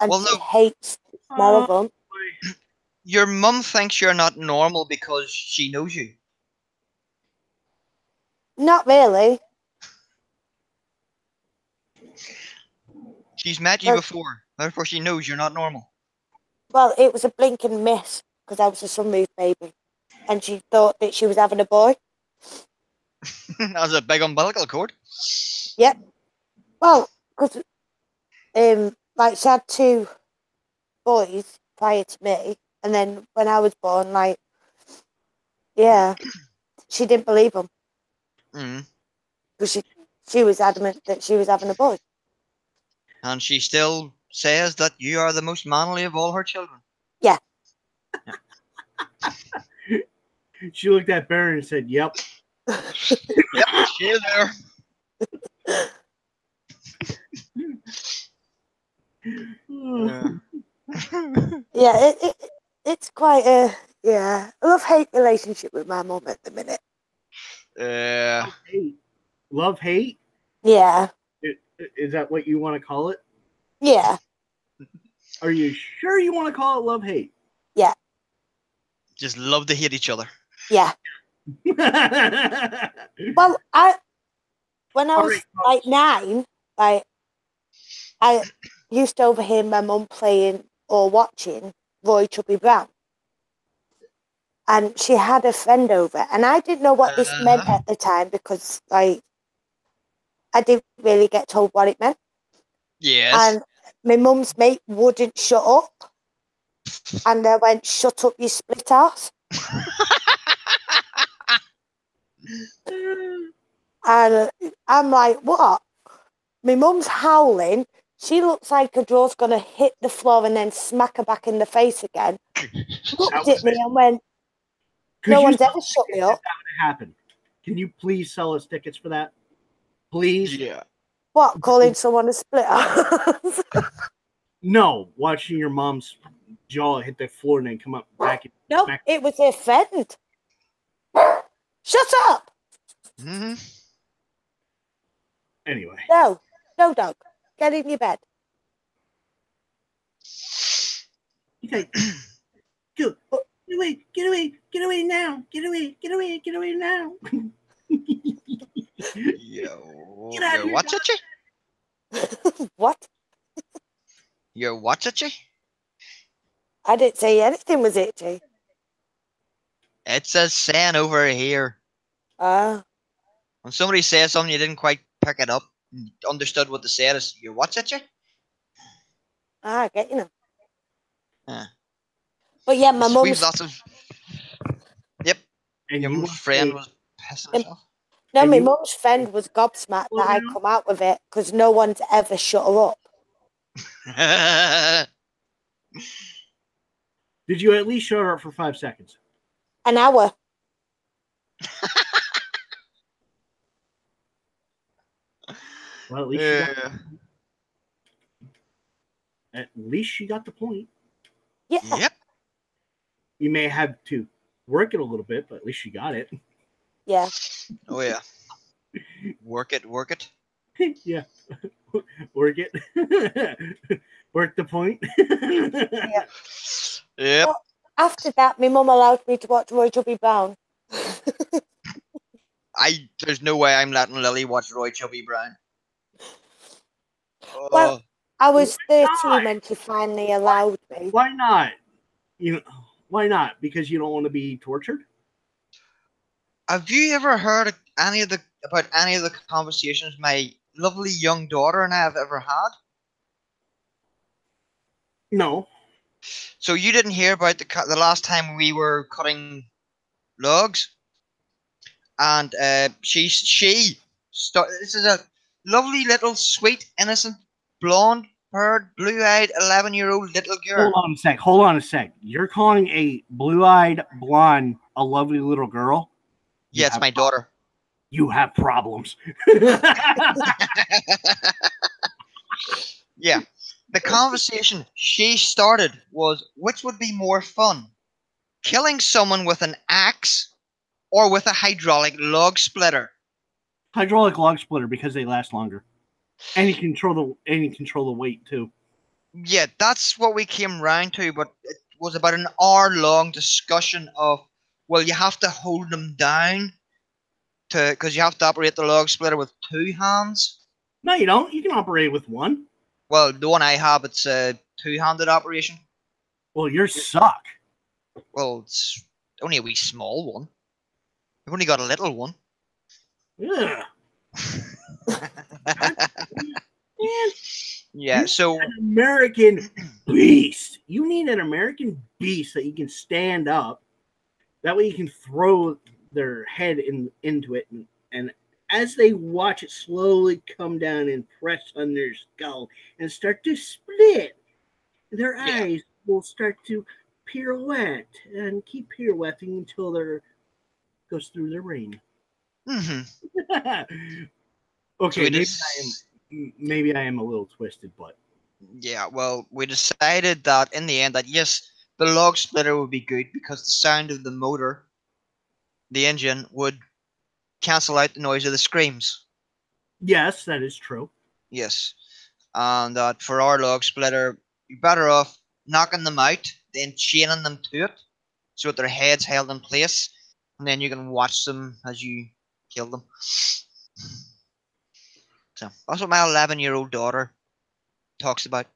and Well, she no. hates the smell of them. Your mum thinks you're not normal because she knows you. Not really. She's met you before. Therefore, she knows you're not normal. Well, it was a blink and miss because I was a sunroof baby, and she thought that she was having a boy. As a big umbilical cord. Yep. Well, because like she had 2 boys prior to me, and then when I was born, like, yeah, she didn't believe them Mm. because she was adamant that she was having a boy. And she still says that you are the most manly of all her children. Yeah. She looked at Baron and said, "Yep." Yep, she's there. Yeah, it's quite a love-hate relationship with my mum at the minute. Love hate? Yeah. Is that what you want to call it? Yeah. Are you sure you want to call it love hate? Yeah. Just love to hate each other. Yeah. Well, when I was like 9, like I used to overhear my mum playing or watching Roy Chubby Brown. And she had a friend over, and I didn't know what this meant at the time because, like, I didn't really get told what it meant. Yes. And my mum's mate wouldn't shut up, and I went, "Shut up, you split ass." And I'm like, "What?" My mum's howling. She looks like her jaw's gonna hit the floor and then smack her back in the face again. Looked at me and went, "No one's ever shut me up." Happen. Can you please sell us tickets for that? Please? Yeah. What, calling someone a split ass? No, watching your mom's jaw hit the floor and then come up back. No, it was her friend. Shut up! Mm-hmm. Anyway. No, dog. Get in your bed. Okay. Go. Get away, get away, get away now. Get away, get away, get away now. You're what's it? What? You're what's it? I didn't say anything was itchy. It says saying over here. Ah. When somebody says something you didn't quite pick it up, and understood what they said is you're what's it? I get you now. Yeah. But yeah, my We've mum's... lots of... Yep. And your friend was pissing herself. No, my mum's friend was gobsmacked that I come out with it because no one's ever shut her up. Did you at least shut her up for 5 seconds? An hour. Well, at least you got... At least she got the point. Yeah. Yep. You may have to work it a little bit, but at least she got it. Yeah. Oh yeah. Work it, work it. Yeah. Work it. Work the point. Yeah. Yep. Well, after that, my mum allowed me to watch Roy Chubby Brown. There's no way I'm letting Lily watch Roy Chubby Brown. Well, Oh, I was Why 13 when she finally allowed me. Why not? You know, why not? Because you don't want to be tortured? have you ever heard about any of the conversations my lovely young daughter and I have ever had? No. So you didn't hear about the last time we were cutting logs, and this is a lovely little sweet innocent blonde haired blue-eyed 11-year-old little girl. Hold on a sec. You're calling a blue-eyed blonde a lovely little girl? Yeah, it's my daughter. You have problems. Yeah. The conversation she started was, which would be more fun? Killing someone with an axe or with a hydraulic log splitter? Hydraulic log splitter because they last longer. And you control the weight too. Yeah, that's what we came round to, but it was about an hour-long discussion of, well, you have to hold them down because you have to operate the log splitter with two hands. No, you don't. You can operate with one. Well, the one I have, it's a two-handed operation. Well, yours suck. Well, it's only a wee small one. I've only got a little one. Yeah. Man, Yeah, so an American beast. You need an American beast that you can stand up. That way you can throw their head into it, and as they watch it slowly come down and press on their skull and start to split, their eyes will start to pirouette and keep pirouetting until their goes through their brain. Okay, maybe I am a little twisted, but yeah, well, we decided that in the end that yes, the log splitter would be good because the sound of the motor, the engine, would cancel out the noise of the screams. yes, that is true. Yes, and that for our log splitter, you're better off knocking them out than chaining them to it, so that their heads held in place, and then you can watch them as you kill them. So that's what my 11-year-old daughter talks about.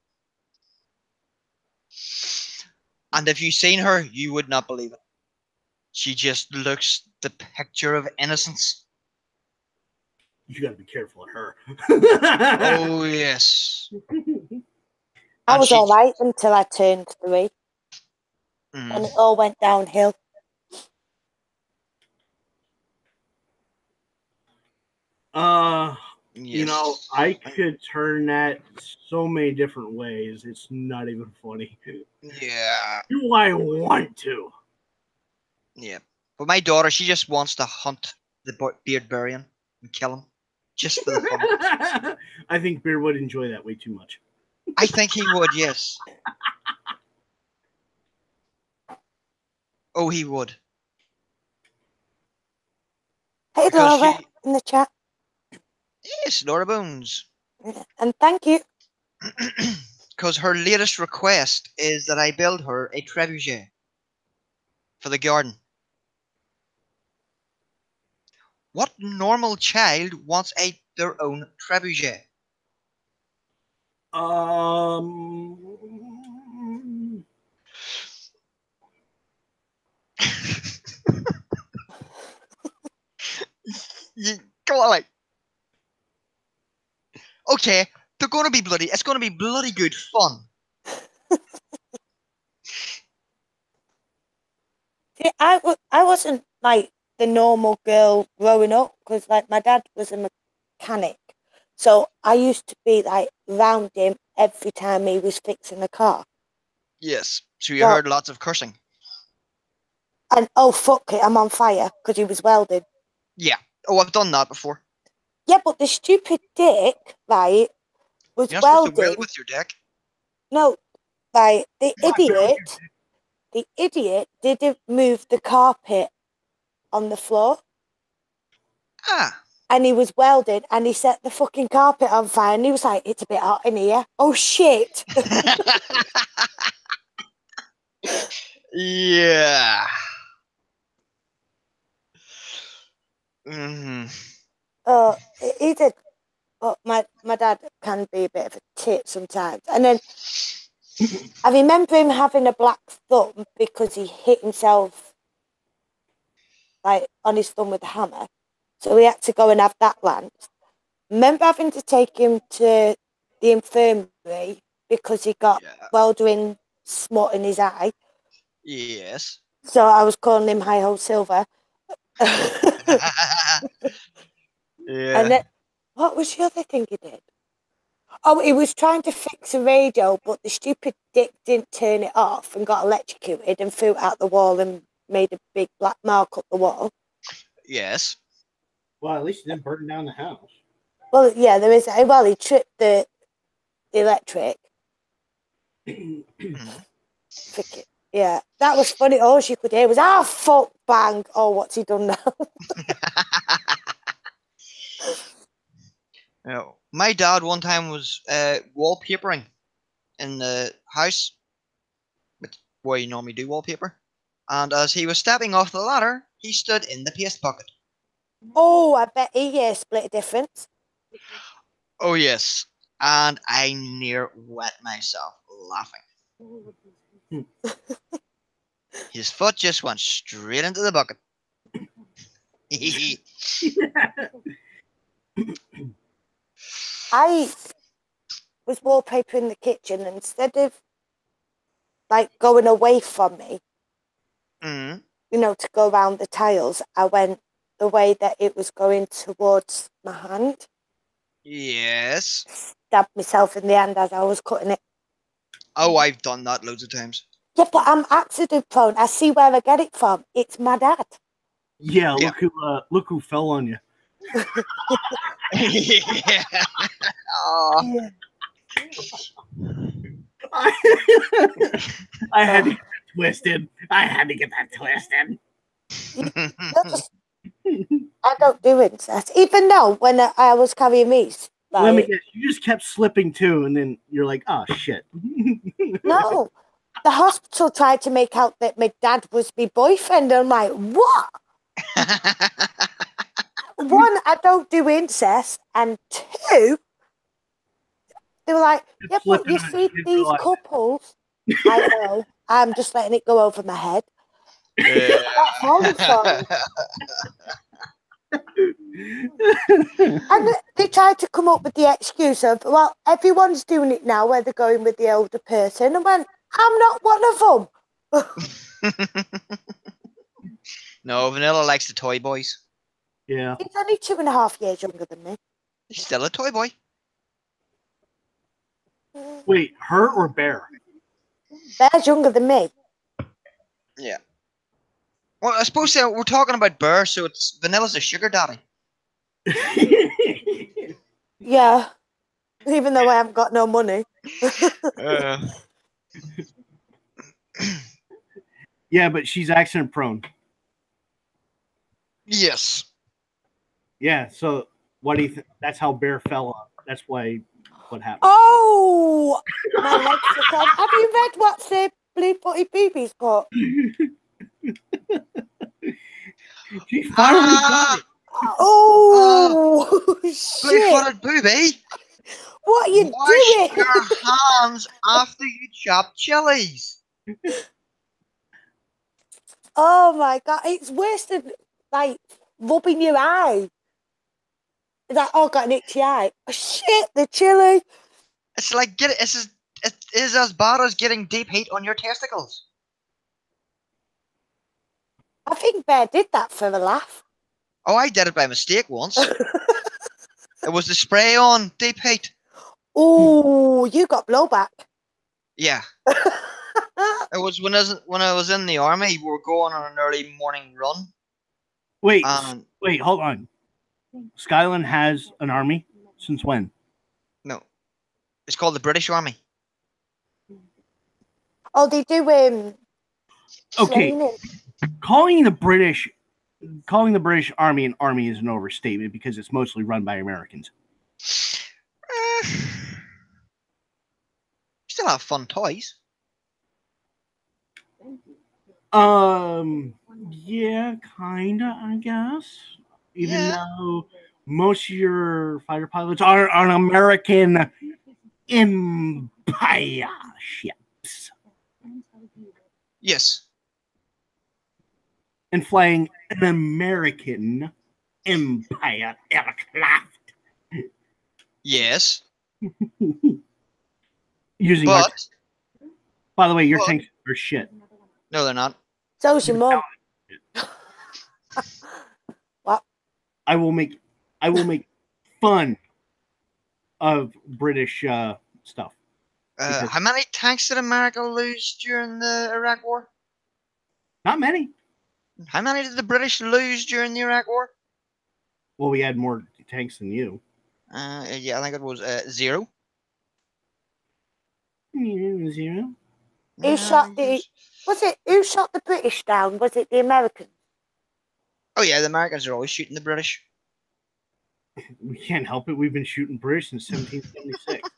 And if you've seen her, you would not believe it. She just looks the picture of innocence. You got to be careful of her. Oh, yes. I was all right until I turned 3. And it all went downhill. You know, I could turn that so many different ways. It's not even funny. Yeah. Do I want to? Yeah. But my daughter, she just wants to hunt the Beardburian and kill him. Just for the fun. I think Beard would enjoy that way too much. I think he would, yes. Oh, he would. Hey, Because Laura, in the chat. Yes, Laura Bones. And thank you. Because her latest request is that I build her a trebuchet for the garden. What normal child wants their own trebuchet? Come on, like. Okay, they're gonna be bloody. It's gonna be bloody good fun. See, I wasn't like the normal girl growing up because like my dad was a mechanic, so I used to be like round him every time he was fixing a car. Yes, so you heard lots of cursing. And oh fuck it, I'm on fire because he was welding. Yeah. Oh, I've done that before. Yeah, but the stupid dick, right, was You're not welding. supposed to weld with your dick. No, like the What, Bill? idiot didn't move the carpet on the floor. Ah. And he was welding and he set the fucking carpet on fire and he was like, it's a bit hot in here. Oh shit. Yeah. Hmm. Oh, he did. Oh, my dad can be a bit of a tit sometimes. And then I remember him having a black thumb because he hit himself like on his thumb with a hammer. So he had to go and have that lanced. Remember having to take him to the infirmary because he got Yeah. weldering smut in his eye. Yes. So I was calling him Hi Ho Silver. And Yeah. then, what was the other thing he did? Oh, he was trying to fix a radio, but the stupid dick didn't turn it off and got electrocuted and threw it out the wall and made a big black mark up the wall. Yes. Well, at least he didn't burn down the house. Well, yeah, there is. Well, he tripped the electric. Mhm. Frick it. Yeah, that was funny. All she could hear was, ah, fuck, bang. Oh, what's he done now? You know, my dad one time was wallpapering in the house, where you normally do wallpaper, and as he was stepping off the ladder, he stood in the paste bucket. Oh, I bet he split a difference. Oh yes, and I near wet myself laughing. His foot just went straight into the bucket. I was wallpapering the kitchen and instead of like going away from me, Mm. to go around the tiles, I went the way that it was going towards my hand. Yes. Stabbed myself in the hand as I was cutting it. Oh, I've done that loads of times. Yeah, but I'm accident prone. I see where I get it from. It's my dad. Yeah, Yeah. look who fell on you. Yeah. Oh. Yeah. I had to get that twisted. I had to get that twisted. I don't do incest. Even though when I was carrying meat, Let me like, guess. You just kept slipping too, and then you're like, "Oh shit." no, the hospital tried to make out that my dad was my boyfriend. I'm like, what? One, I don't do incest, and two, they were like, yeah, but Slipping you on it, see you didn't these realize it. couples. I know. I'm just letting it go over my head. Yeah. Not falling for it. And they tried to come up with the excuse of, well, everyone's doing it now where they're going with the older person. And went, I'm not one of them. No, Vanilla likes the toy boys. Yeah. He's only 2.5 years younger than me. He's still a toy boy. Wait, her or Bear? Bear's younger than me. Yeah. Well, I suppose we're talking about Burr, so it's Vanilla's a sugar daddy. Yeah. Even though I haven't got no money. Yeah, but she's accident prone. Yes. Yeah, so what do you think? That's how Bear fell on. That's why what happened. Oh, my legs are cold. Have you read what's the blue putty boobies put? She finally got it. Oh, shit. Blue-footed booby. What are you Wash doing? your hands after you chop chilies. Oh my God. It's worse than like rubbing your eye. It's like, oh, got an itchy eye. Oh, shit, the chili. It's like it is as bad as getting deep heat on your testicles. I think Bear did that for a laugh. Oh, I did it by mistake once. It was the spray on deep heat. Oh, you got blowback. Yeah. It was when I was in the army. We were going on an early morning run. Wait, And wait, hold on. Skyland has an army since when? no, it's called the British Army. Oh, they do Okay, training. calling the British Army an army is an overstatement because it's mostly run by Americans. Still have fun toys. Yeah, kinda, I guess. Even Yeah. though most of your fighter pilots are on American Empire ships Yes. and flying an American Empire aircraft Yes. using our. But By the way, your but tanks are shit. no, they're not. So's your mum. What? I will make fun of British stuff. Because How many tanks did America lose during the Iraq War? not many. How many did the British lose during the Iraq War? Well, we had more tanks than you. Yeah, I think it was 0. Zero. Who shot the? Was it who shot the British down? Was it the Americans? Oh yeah, the Americans are always shooting the British. We can't help it. We've been shooting British since 1776.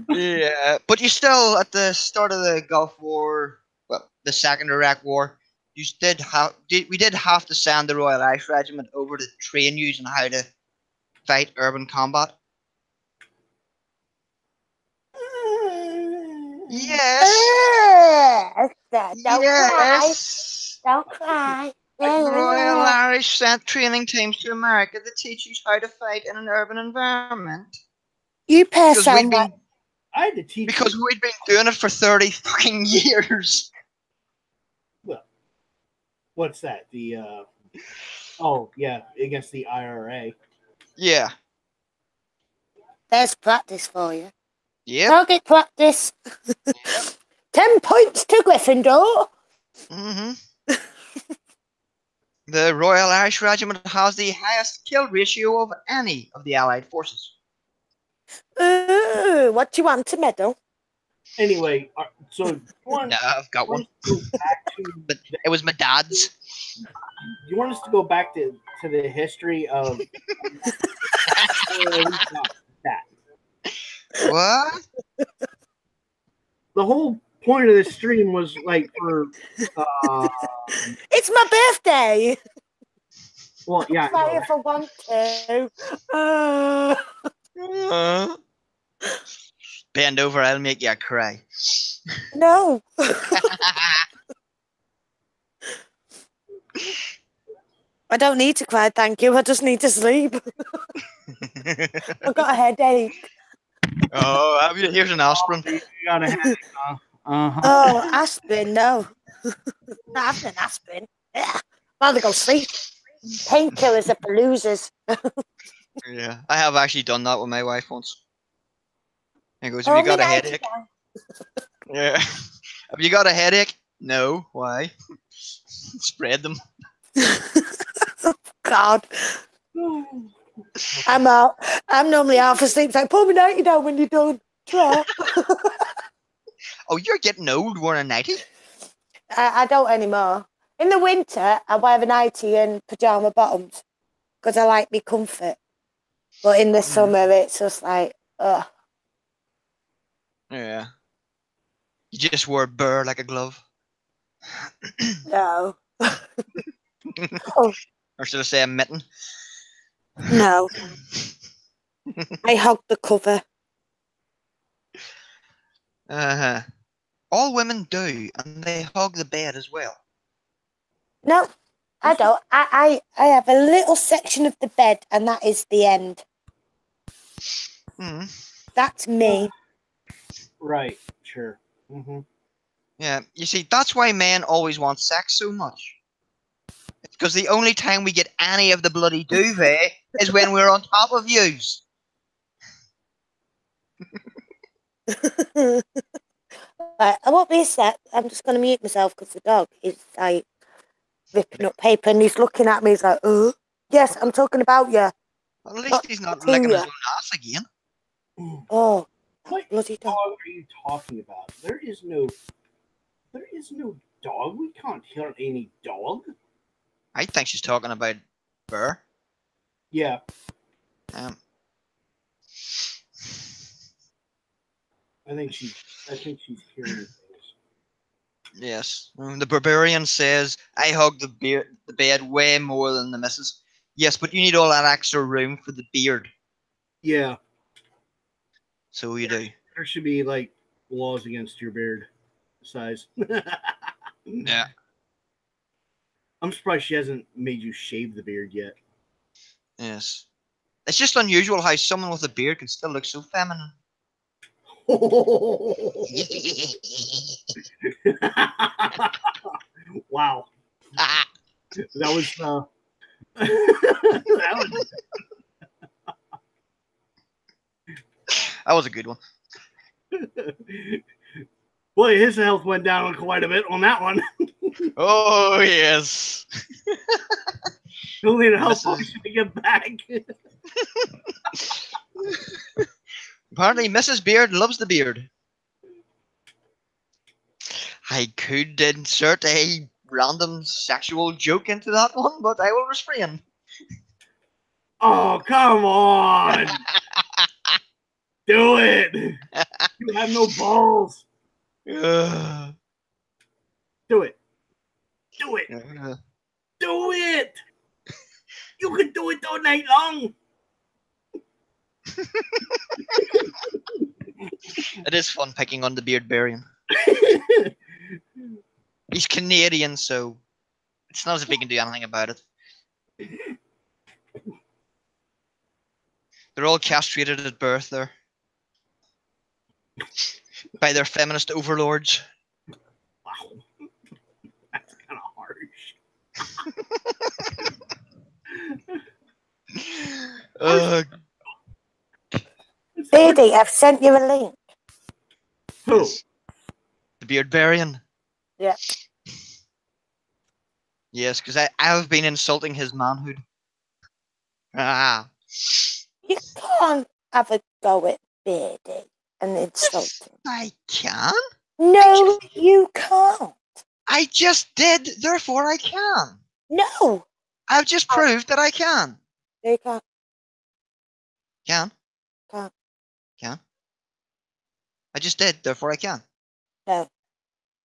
Yeah, but you still at the start of the Gulf War, well, the second Iraq War, we did have to send the Royal Irish Regiment over to train you on how to fight urban combat. Yes. Don't cry. Yes. Don't cry. The Royal Irish sent training teams to America to teach you how to fight in an urban environment. You pair Because sound like I had to teach because we'd been doing it for 30 fucking years. Well, what's that? The oh yeah, against the IRA. Yeah. there's practice for you. Yep. Target practice. 10 points to Gryffindor. Mm-hmm. The Royal Irish Regiment has the highest kill ratio of any of the Allied forces. Ooh, what do you want to medal? Anyway, so one, Yeah, I've got one. go back to But it was my dad's. you want us to go back to the history of that. What? The whole point of this stream was like for It's my birthday. well, yeah, Sorry if I want to. Bend over, I'll make you cry. No. I don't need to cry, thank you. I just need to sleep. I've got a headache. Oh, here's an aspirin. you got a headache, huh? Oh, aspirin, no. Not having an aspirin. Yeah. Rather go sleep. Painkillers are for losers. Yeah, I have actually done that with my wife once. He goes, Oh, have you got a me headache? Yeah. Have you got a headache? No. Why? Spread them. God. I'm out. I'm normally half asleep. So pull me 90 down when you're done. Try. Oh, you're getting old wearing a nightie? I don't anymore. In the winter, I wear a nightie and pyjama bottoms because I like me comfort. But in the summer, it's just like, ugh. Yeah. You just wore burr like a glove. No. Or should I say a mitten? No. I hug the cover. Uh-huh. All women do, and they hug the bed as well. No, I don't. I have a little section of the bed, and that is the end. That's me. Right, sure. Mm-hmm. Yeah, you see, that's why men always want sex so much. Because the only time we get any of the bloody duvet is when we're on top of yous. Right, I won't be a sec. I'm just going to mute myself because the dog is like ripping up paper and he's looking at me. He's like, oh, yes, I'm talking about you. At least he's not to licking his you. own ass again. Oh, What bloody dog dog. are you talking about? There is no dog. We can't hear any dog. I think she's talking about Burr. Yeah. Um, I think she's hearing things. yes. The barbarian says, I hug the bed way more than the missus. Yes, but you need all that extra room for the beard. Yeah. So you do. There should be like laws against your beard size. Yeah. I'm surprised she hasn't made you shave the beard yet. Yes. It's just unusual how someone with a beard can still look so feminine. Wow. That was that was That was a good one. boy, his health went down quite a bit on that one. Oh, yes. He'll need a health Mrs. potion to get back. Apparently, Mrs. Beard loves the beard. I could insert a random sexual joke into that one, but I will refrain. Oh, come on. Do it. You have no balls. Uh, Do it. Do it. uh, Do it. You can do it all night long. it is fun picking on the beard barian. He's Canadian, so it's not as if he can do anything about it. They're all castrated at birth there by their feminist overlords. Wow. That's kind of harsh. Beardy, I've sent you a link. Who? Yes. The beard barian. Yeah. Yes, because I have been insulting his manhood. Ah. You can't have a go at Beardy and insult him. I can. No, you can't. I just did, therefore I can. No. I've just proved that I can. You can't. Can? Can't. Can? I just did, therefore I can. No,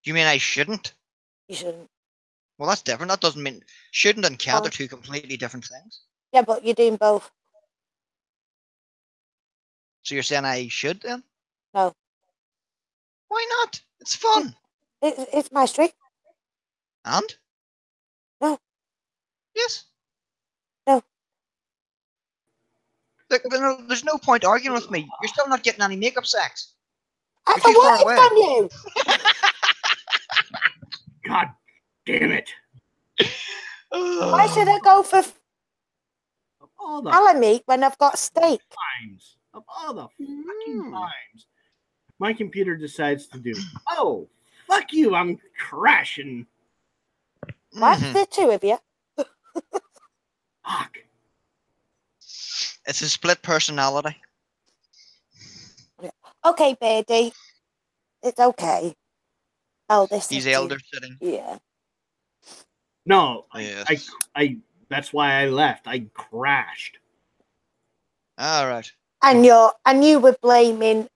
Do you mean I shouldn't? you shouldn't. Well, that's different. That doesn't mean shouldn't and can't Oh. are two completely different things. Yeah, but you're doing both. So you're saying I should then? No. Why not? It's fun. It's my street. And? No. Yes. No. Look, there's no point arguing with me. You're still not getting any makeup sex. I You're don't too far want away. it from you. God damn it. Why should I go for Of all the halal meat when I've got steak? times. Of all the fucking times. My computer decides to do. Oh, fuck you. I'm crashing. What's Mhm. the two of you? Fuck. It's a split personality. Okay, Beardy. It's okay. Oh, this He's is you. elder sitting. Yeah. No, Yes. I that's why I left. I crashed. All right. And you were blaming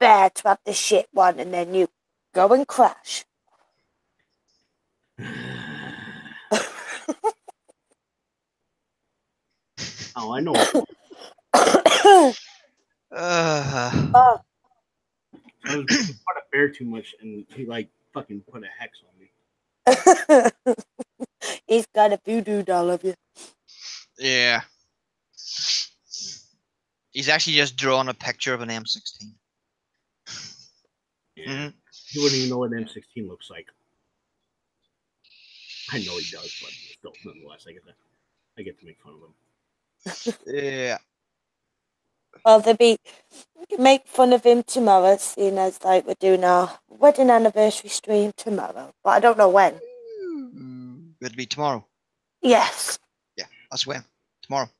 Bear to have the shit one, and then you go and crash. Oh, I know. Oh, Uh, I was part of Bear too much, and he like fucking put a hex on me. he's got a voodoo doll of you. yeah. He's actually just drawn a picture of an M16. Yeah. Mhm. He wouldn't even know what an M16 looks like. I know he does, but still, nonetheless, I get to make fun of him. Yeah. Well, make fun of him tomorrow, seeing as like we're doing our wedding anniversary stream tomorrow, but I don't know when. It'll be tomorrow. Yes. Yeah, that's when. Tomorrow.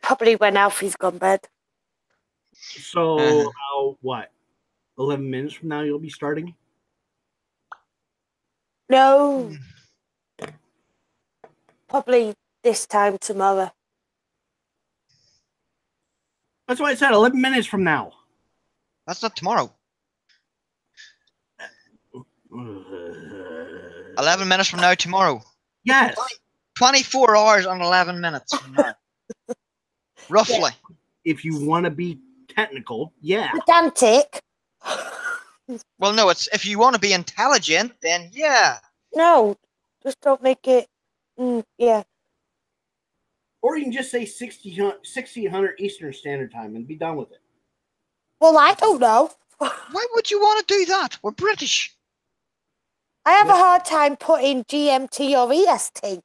Probably when Alfie's gone bed. So, what? 11 minutes from now, you'll be starting? No, probably this time tomorrow. That's what I said, 11 minutes from now. That's not tomorrow. 11 minutes from now tomorrow. Yes. 24 hours and 11 minutes from now. Roughly. If you want to be technical, yeah. Pedantic. Well, no, it's if you want to be intelligent, then yeah. No, just don't make it. Yeah. Or you can just say 1600 Eastern Standard Time and be done with it. Well, I don't know. Why would you want to do that? We're British. I have a hard time putting GMT or EST.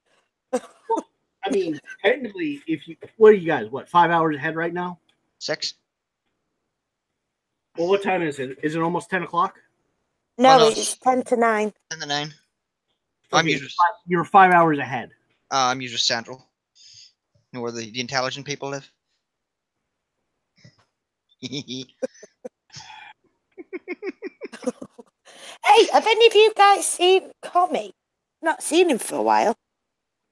I mean, technically, what are you guys, 5 hours ahead right now? 6. Well, what time is it? Is it almost 10 o'clock? No, no, it's 10 to 9. 10 to 9. Okay, you're 5 hours ahead. I'm usually Central. You know where the intelligent people live. Hey, have any of you guys seen Commie? Not seen him for a while.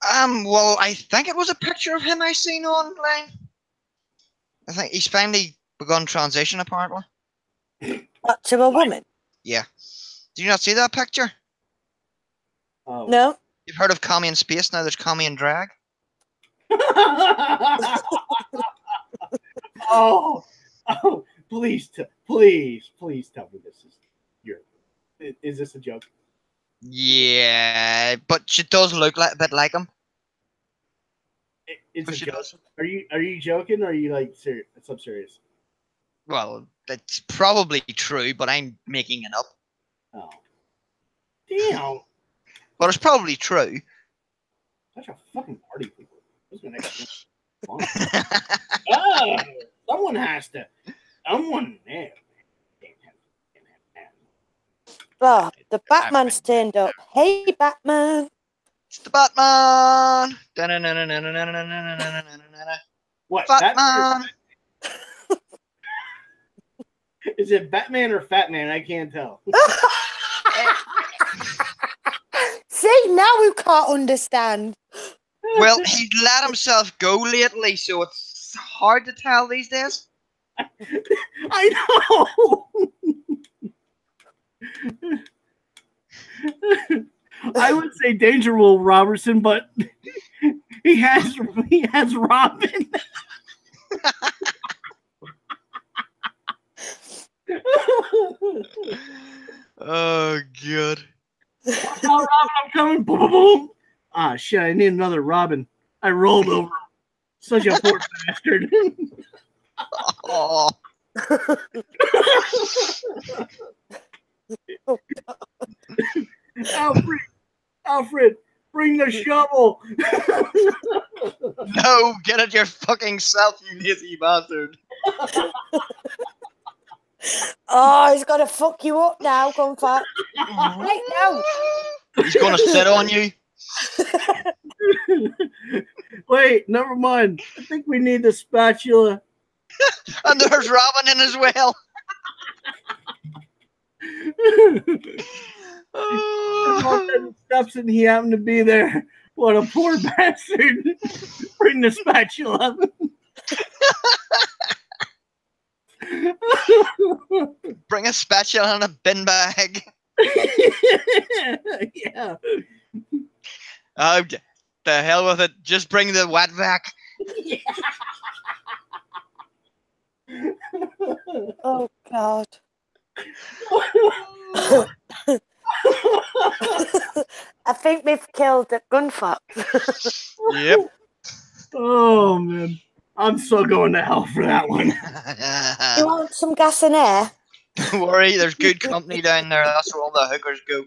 Well, I think it was a picture of him I seen online. I think he's finally begun transition, apparently. What, to a woman? Yeah. Did you not see that picture? Oh. No. You've heard of commie in space, now there's commie in drag. Oh, please tell me this is this a joke? Yeah, but she does look a bit like him. It's a She joke. does. Are you joking or are you like serious? I'm serious. Well, that's probably true, but I'm making it up. Oh, damn! But it's probably true. Such a fucking party people. This is gonna make fun. Oh, someone has to. Someone there. Oh, the Batman's turned up. Hey, Batman. It's the Batman. What? Batman. Is it Batman or Fat Man? I can't tell. See, now we can't understand. Well, he's let himself go lately, so it's hard to tell these days. I know. I would say Danger Will Robertson, but he has Robin. Oh god. Oh, Robin, I'm coming. Boom, boom, boom. Ah, shit, I need another Robin. I rolled over. Such a poor bastard. Oh. Alfred, bring the shovel. No, get it your fucking self, you lazy bastard. Oh, he's gonna fuck you up now, Comfort. Right now. He's gonna sit on you. Wait, never mind. I think we need the spatula. And there's Robin in as well. Steps and he happened to be there. What a poor bastard. Bring the spatula. Bring a spatula and a bin bag. Yeah. Oh, the hell with it. Just bring the wet vac. Yeah. Oh, God. I think we've killed the gunfuck. Yep. Oh, man. I'm so going to hell for that one. You want some gas and air? Don't worry, there's good company down there. That's where all the hookers go.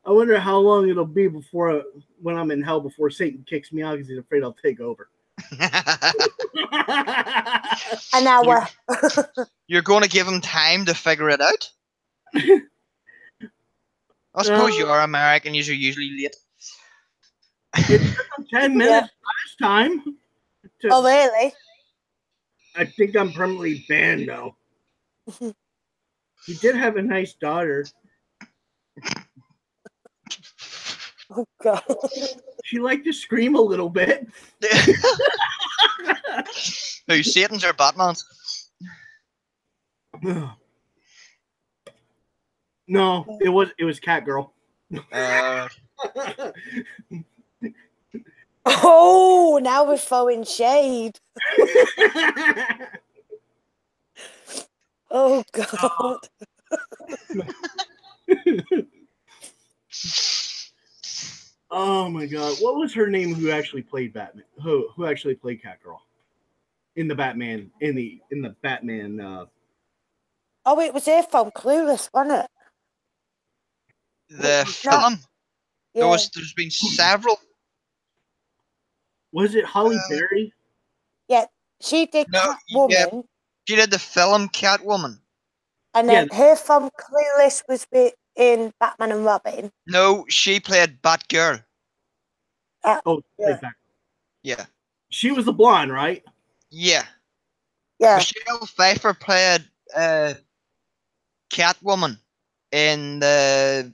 I wonder how long it'll be when I'm in hell before Satan kicks me out because he's afraid I'll take over. An hour. You're going to give him time to figure it out? I suppose you are American. You're usually late. It took him 10 minutes last time. Oh, really? I think I'm permanently banned now. He did have a nice daughter. Oh God. She liked to scream a little bit. Who, Satan's or Batman's? No, it was Cat Girl. Oh, now we're throwing shade. Oh God. Oh my God! What was her name? Who actually played Batman? Who actually played Catgirl in the Batman in the Batman? Oh, it was here from Clueless, wasn't it? The No. film? Yeah. There's been several. Was it Holly Berry? Yeah. She did No, Catwoman, yeah, she did the film Catwoman. and then her from Clueless was in Batman and Robin. No, she played Batgirl. Oh, Yeah. Yeah. She was the blonde, right? Yeah. Yeah. Michelle Pfeiffer played Catwoman in the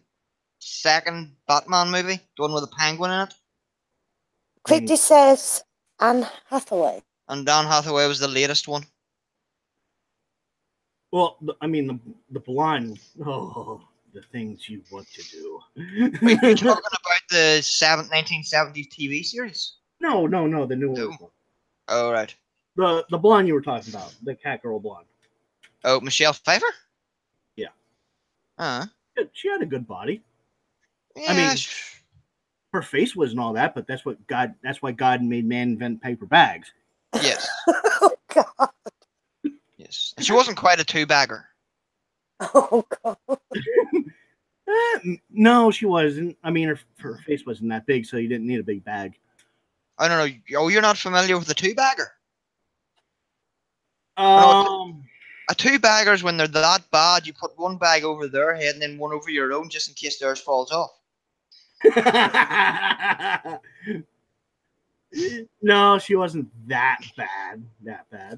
second Batman movie, the one with the penguin in it. Quickly says Anne Hathaway. And Dan Hathaway was the latest one. Well, I mean the blonde. Oh, the things you want to do. Are you talking about the 1970s TV series? No, the new one. Oh, right. The blonde you were talking about, the Catgirl blonde. Oh, Michelle Pfeiffer? Yeah. She had a good body. Yeah, I mean, her face wasn't all that, but that's why God made man invent paper bags. yes. Oh God. Yes. And she wasn't quite a two-bagger. Oh God. No, she wasn't. I mean, her face wasn't that big, so you didn't need a big bag. I don't know. Oh, you're not familiar with the two-bagger? A two-bagger's when they're that bad, you put one bag over their head and then one over your own just in case theirs falls off. No, she wasn't that bad,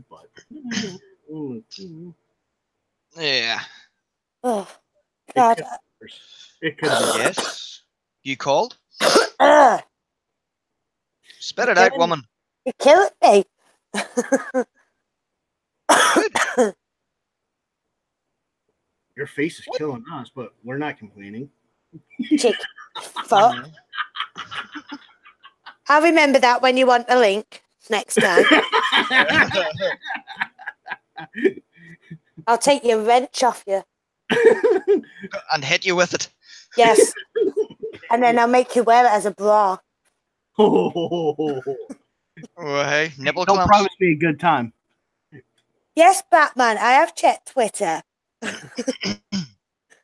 but Yeah. Oh God. It could be. Yes. You called? Ugh, Spit it out, woman. you're killing me. Good. Your face is killing us, but we're not complaining. Chick. Fuck. I'll remember that when you want the link next time. I'll take your wrench off you. And hit you with it. Yes. And then I'll make you wear it as a bra. Oh, hey, nipple don't clamps. promise me a good time. Yes, Batman, I have checked Twitter.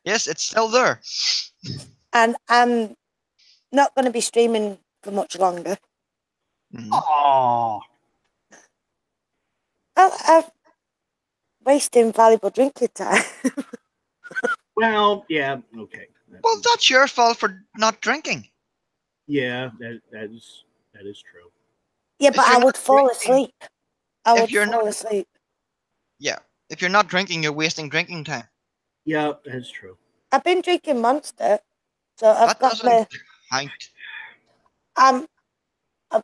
Yes, it's still there. And I'm not going to be streaming for much longer. Oh, I'm wasting valuable drinking time. well, yeah, okay. Well, that's your fault for not drinking. Yeah, that is true. Yeah, but I would fall asleep. I would you're fall not- asleep. Yeah, if you're not drinking, you're wasting drinking time. Yeah, that is true. I've been drinking Monster, so I've That got doesn't count. I'm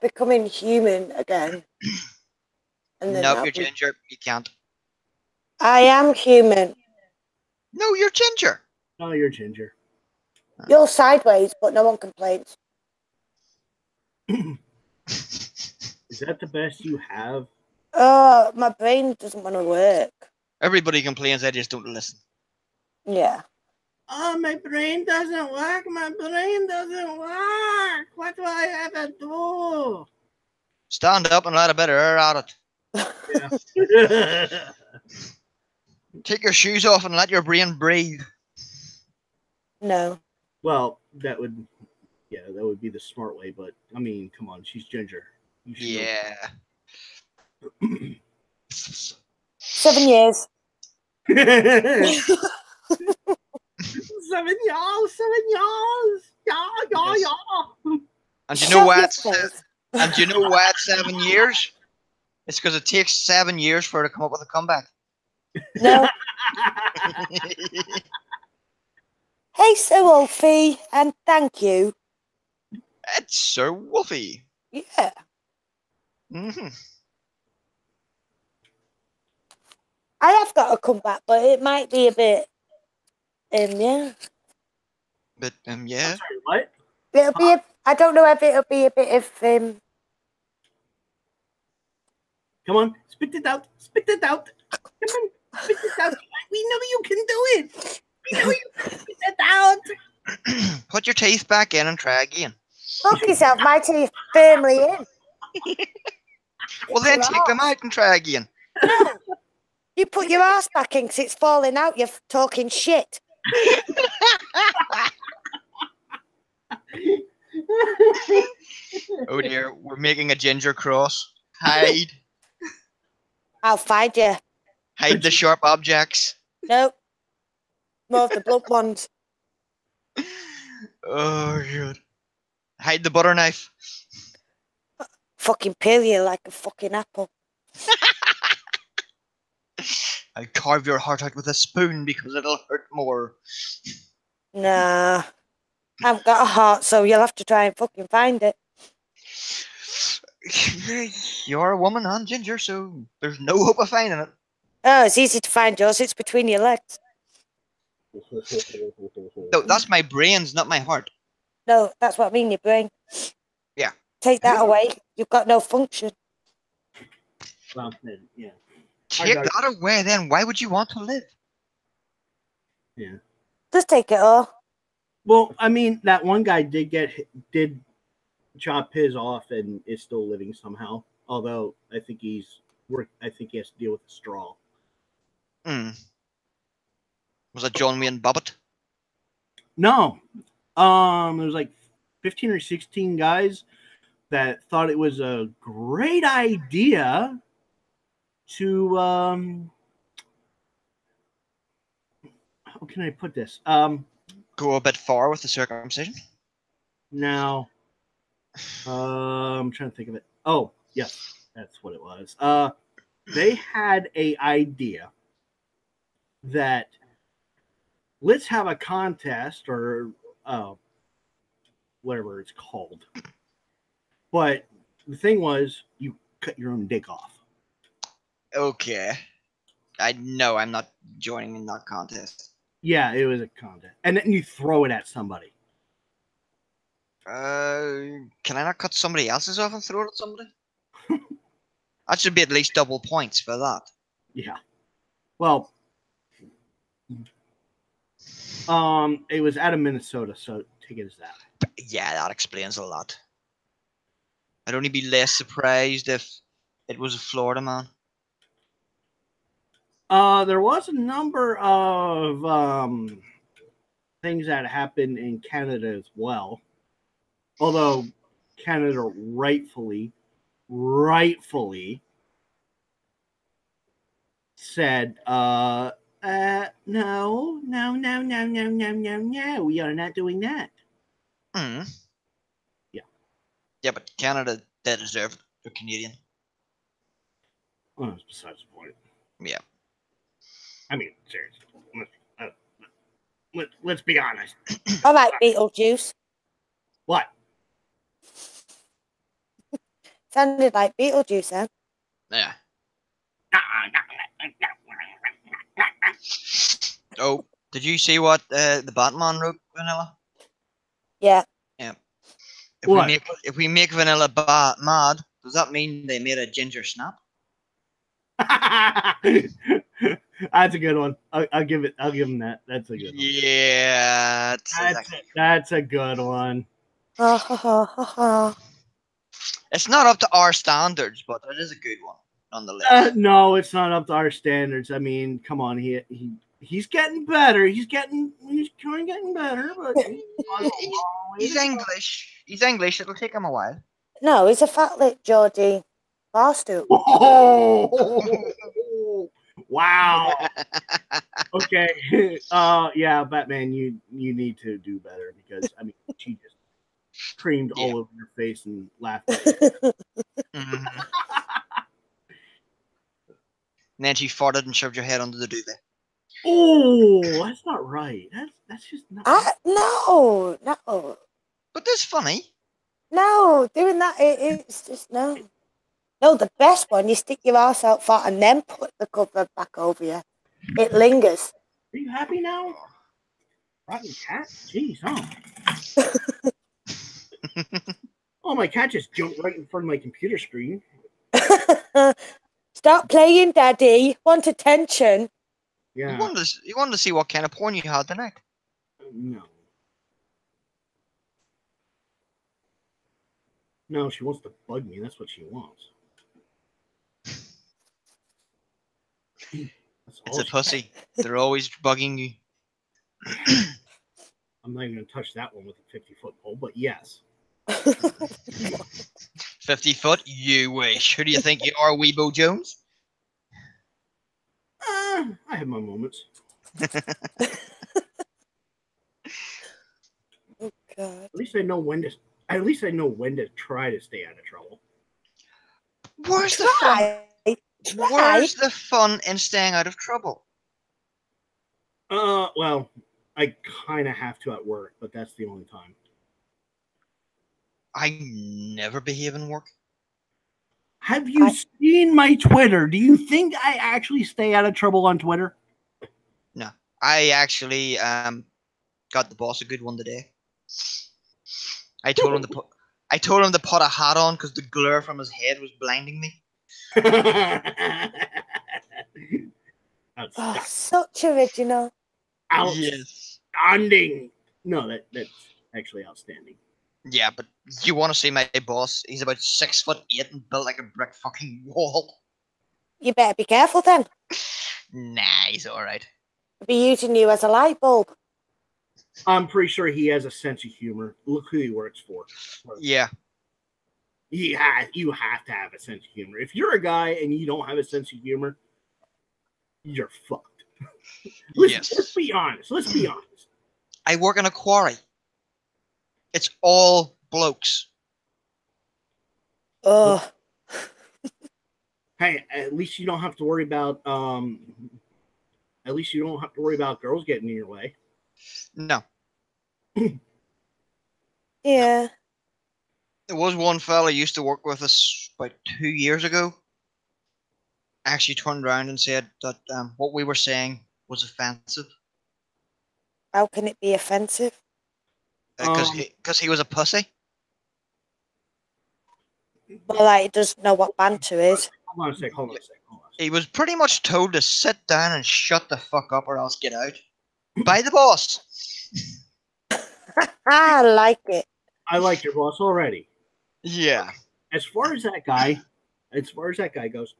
becoming human again. And then Nope, you're ginger. You can't. I am human. No, you're ginger. Oh, you're ginger. You're sideways, but no one complains. Is that the best you have? Oh, my brain doesn't want to work. Everybody complains, I just don't listen. Yeah. Oh, my brain doesn't work. My brain doesn't work. What do I have to do? Stand up and let a bit of air at it. Yeah. Take your shoes off and let your brain breathe. No. Well, that would be the smart way. But I mean, come on, she's ginger. You should know. Yeah. 7 years. 7 years. Yeah. And you know Shut why your it's face. and you know why it's 7 years? It's because it takes 7 years for her to come up with a comeback. No. Hey, Sir Wolfie, and thank you. It's Sir Wolfie. Yeah. Mm-hmm. I have got a comeback, but it might be a bit, yeah. But I'm yeah. sorry, what? It'll be. I don't know if it'll be a bit of Come on, spit it out. Spit it out. Come on, spit it out. We know you can do it. We know you can spit it out. Put your teeth back in and try again. Fuck yourself. My teeth firmly in. Well, then Your take them arse. out and try again. No. You put your ass back in because it's falling out. You're talking shit. Oh dear, we're making a ginger cross. Hide. I'll find you. Hide the sharp objects. Nope. More of the blunt ones. Oh god. Hide the butter knife. Fucking peel you like a fucking apple. I'll carve your heart out with a spoon because it'll hurt more. Nah. I haven't got a heart, so you'll have to try and fucking find it. You're a woman, huh, Ginger, so there's no hope of finding it. Oh, it's easy to find yours. It's between your legs. No, that's my brains, not my heart. No, that's what I mean, your brain. Yeah. Take that away. You've got no function. Well, then, yeah. Take that away, then why would you want to live? Yeah. Just take it all. Well, I mean, that one guy did chop his off and is still living somehow. Although I think he has to deal with a straw. Hmm. Was it John Wayne Bobbitt? No. There's like 15 or 16 guys that thought it was a great idea to how can I put this? Go a bit far with the circumcision? Now I'm trying to think of it. Oh, yes, that's what it was. They had a idea that let's have a contest or whatever it's called. But the thing was, you cut your own dick off. Okay. I'm not joining in that contest. Yeah, it was a contest. And then you throw it at somebody. Can I not cut somebody else's off and throw it at somebody? That should be at least double points for that. Yeah. Well, it was out of Minnesota, so take it as that. Yeah, that explains a lot. I'd only be less surprised if it was a Florida man. There was a number of things that happened in Canada as well. Although Canada rightfully said, no, we are not doing that. Hmm. Yeah. Yeah, but Canada, they deserve it. They're Canadian. Well, that's besides the point. Yeah. I mean, seriously. Let's be honest. All right, Beetlejuice. What? Sounded like Beetlejuice then. Yeah. Oh, did you see what the Batman wrote, Vanilla? Yeah. Yeah. What? If we make Vanilla mad, does that mean they made a ginger snap? That's a good one. I'll give him that. That's a good one. Yeah. That's a good one. It's not up to our standards, but it is a good one nonetheless. No, it's not up to our standards. I mean, come on, he's getting better. He's kind of getting better, but He's English. He's English. It'll take him a while. No, he's a fat lip Geordie Barstool. Oh, wow. Okay. Yeah, Batman, you need to do better because I mean she just creamed all over your face and laughed at you. Mhm. And then she farted and shoved your head under the duvet. Oh, that's not right. That's just not. No. But that's funny. No, doing that, it's just no. No, the best one, you stick your ass out far and then put the cover back over you. It lingers. Are you happy now? Rotten cat? Jeez, huh? Oh, my cat just jumped right in front of my computer screen. Stop playing, Daddy. Want attention? Yeah. You wanted to see what kind of porn you had tonight. No. No, she wants to bug me. That's what she wants. It's a pussy. They're always bugging you. I'm not even going to touch that one with a 50-foot pole, but yes. 50 foot? You wish. Who do you think you are, Weebo Jones? I have my moments. Oh God. At least I know when to. At least I know when to try to stay out of trouble. Where's the fun? Where's the fun in staying out of trouble? Well, I kind of have to at work, but that's the only time. I never behave in work. Have you seen my Twitter? Do you think I actually stay out of trouble on Twitter? No, I actually got the boss a good one today. I told him to put a hat on because the glare from his head was blinding me. Oh, such original. Outstanding. No, that's actually outstanding. Yeah, but you want to see my boss? He's about 6'8" and built like a brick fucking wall. You better be careful then. Nah, he's alright. He'll be using you as a light bulb. I'm pretty sure he has a sense of humor. Look who he works for. Yeah. You have to have a sense of humor. If you're a guy and you don't have a sense of humor, you're fucked. Let's be honest. Let's be honest. I work in a quarry. It's all blokes. Oh. Hey, at least you don't have to worry about girls getting in your way. No. Yeah. There was one fella used to work with us about 2 years ago. Actually turned around and said that what we were saying was offensive. How can it be offensive? Because he was a pussy. Well, like, he doesn't know what banter is. Hold on a sec. He was pretty much told to sit down and shut the fuck up or else get out. By the boss. I like it. I like your boss already. Yeah. As far as that guy goes,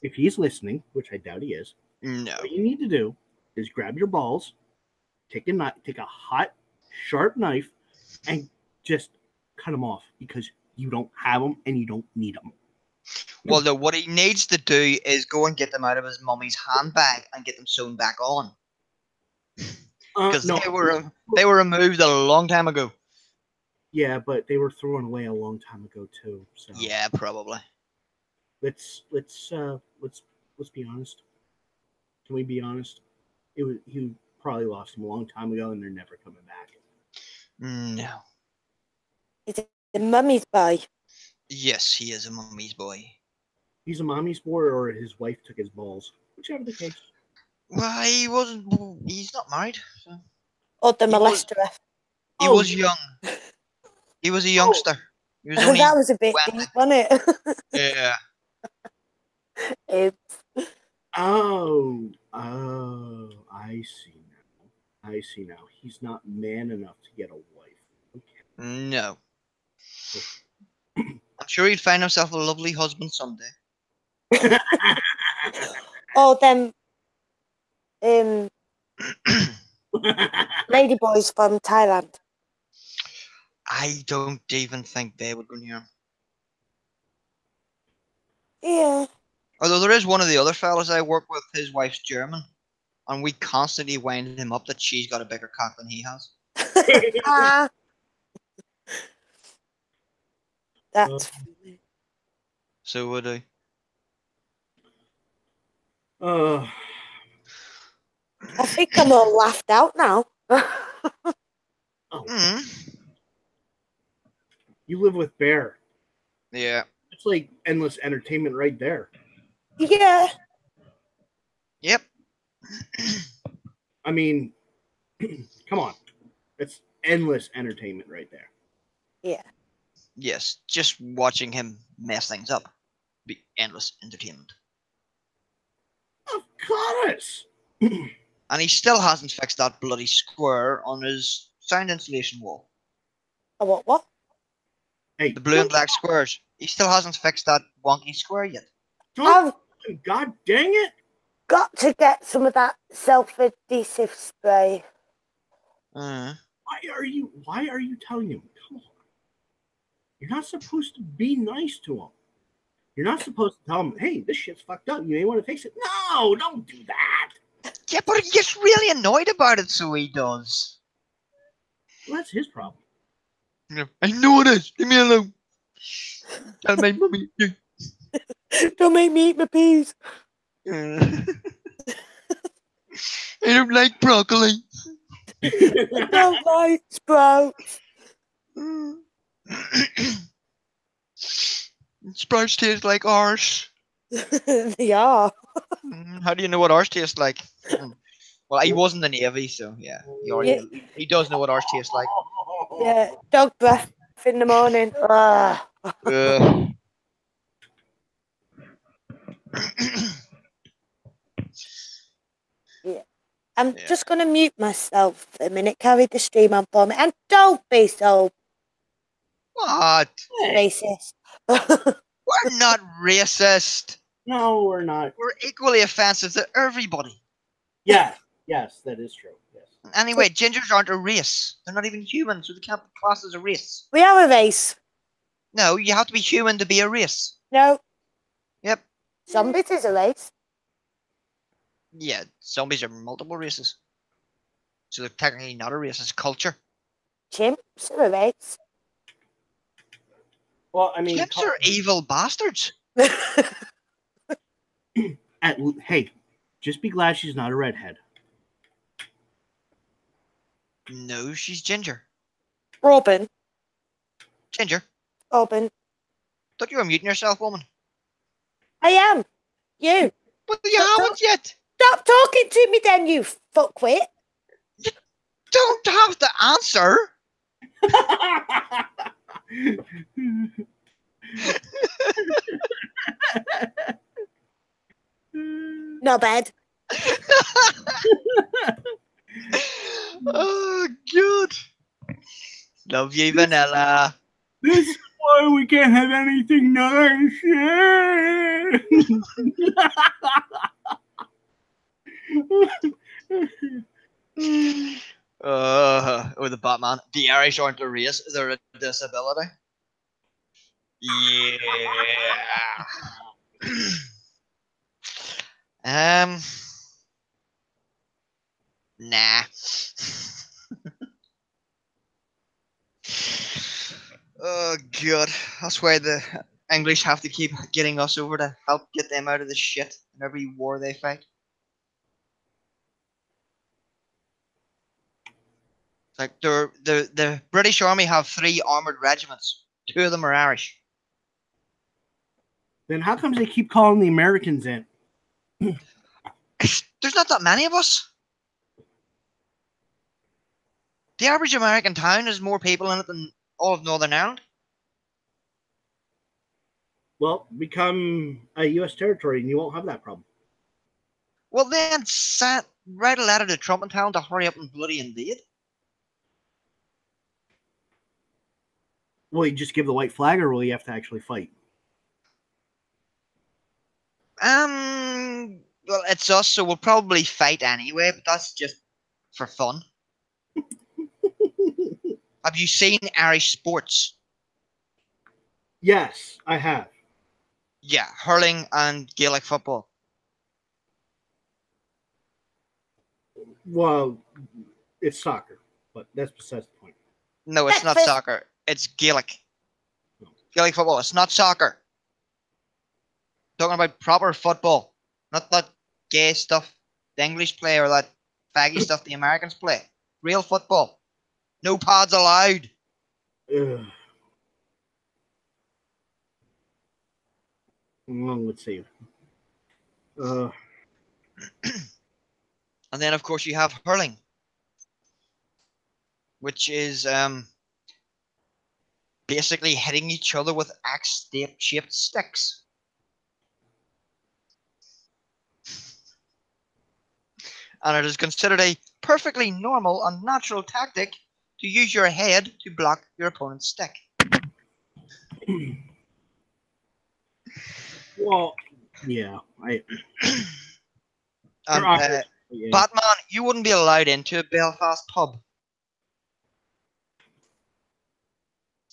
if he's listening, which I doubt he is, no. What you need to do is grab your balls, take a hot, sharp knife, and just cut them off because you don't have them and you don't need them. Well, no, what he needs to do is go and get them out of his mummy's handbag and get them sewn back on. Because they were removed a long time ago. Yeah, but they were thrown away a long time ago too. So yeah, probably. Let's be honest. Can we be honest? He probably lost them a long time ago, and they're never coming back. No. Is it the mummy's boy? Yes, he is a mummy's boy. He's a mommy's boy, or his wife took his balls. Whichever the case. Well, he's not married. So. Or the molester. He was young. He was a youngster. He was only that was a bit deep, wasn't it? Yeah. Oh, I see now. He's not man enough to get a wife. Okay. No. I'm sure he'd find himself a lovely husband someday. Oh, them ladyboys from Thailand. I don't even think they would go near him. Yeah. Although there is one of the other fellas I work with, his wife's German, and we constantly wind him up that she's got a bigger cock than he has. That's funny. So would I. Uh, I think I'm all laughed out now. oh, Mm. you live with Bear. Yeah. It's like endless entertainment right there. Yeah. Yep. I mean, come on. It's endless entertainment right there. Yeah. Yes. Just watching him mess things up. Be endless entertainment. Of course. And he still hasn't fixed that bloody square on his sound insulation wall. Oh, what? Hey, The blue and black squares. He still hasn't fixed that wonky square yet. I've God dang it. got to get some of that self-adhesive spray. Uh, Why are you telling him? Come on. You're not supposed to be nice to him. You're not supposed to tell him, hey, this shit's fucked up. You may want to fix it. No, don't do that. yeah, but he gets really annoyed about it, so he does. Well, that's his problem. I know it is. Leave me alone. Tell my mummy. Don't make me eat my peas. I don't like broccoli. I don't like sprouts. Sprouts taste like arse. They are. How do you know what arse tastes like? Well, he was in the Navy, so yeah. He does know what arse tastes like. Yeah, dog breath in the morning. Ugh. Uh, Yeah. I'm yeah. just going to mute myself for a minute, carry the stream on for me, and don't be so What? racist. We're not racist. No, we're not. We're equally offensive to everybody. Yes, that is true. Yes. Anyway, gingers aren't a race. They're not even human, so they can't be classed as a race. We are a race. No, you have to be human to be a race. No, Yep. zombies is a race. Yeah, zombies are multiple races. So they're technically not a race, it's a culture. Chimps are a race. Well, I mean, Chimps are evil bastards. hey, just be glad she's not a redhead. No, she's ginger. Robin. Ginger, Robin. thought you were muting yourself, woman. I am. You. But you haven't yet. Stop talking to me then, you fuckwit. You don't have to answer. No bad. Oh, good. Love you, Vanilla. This is why we can't have anything nice. Or the Batman. The Irish aren't a race, they're a disability. Yeah. Nah. Oh god, that's why the English have to keep getting us over to help get them out of the shit in every war they fight. Like the British Army have 3 armored regiments. 2 of them are Irish. Then how comes they keep calling the Americans in? There's not that many of us. The average American town has more people in it than all of Northern Ireland. Well, become a U.S. territory and you won't have that problem. Well then, write a letter to Trump and tell him to hurry up and bloody invade. Will you just give the white flag or will you have to actually fight? Well, it's us, so we'll probably fight anyway, but that's just for fun. Have you seen Irish sports? Yes, I have. Yeah, hurling and Gaelic football. Well, it's soccer, but that's besides the point. No, it's not soccer. It's Gaelic. Gaelic football. It's not soccer. Talking about proper football, not that gay stuff the English play or that faggy stuff the Americans play. Real football. No pads allowed. Ugh. Well, let's see. And then, of course, you have hurling, which is basically hitting each other with axe-shaped sticks. And it is considered a perfectly normal and natural tactic to use your head to block your opponent's stick. Well, yeah, And yeah. Batman, you wouldn't be allowed into a Belfast pub.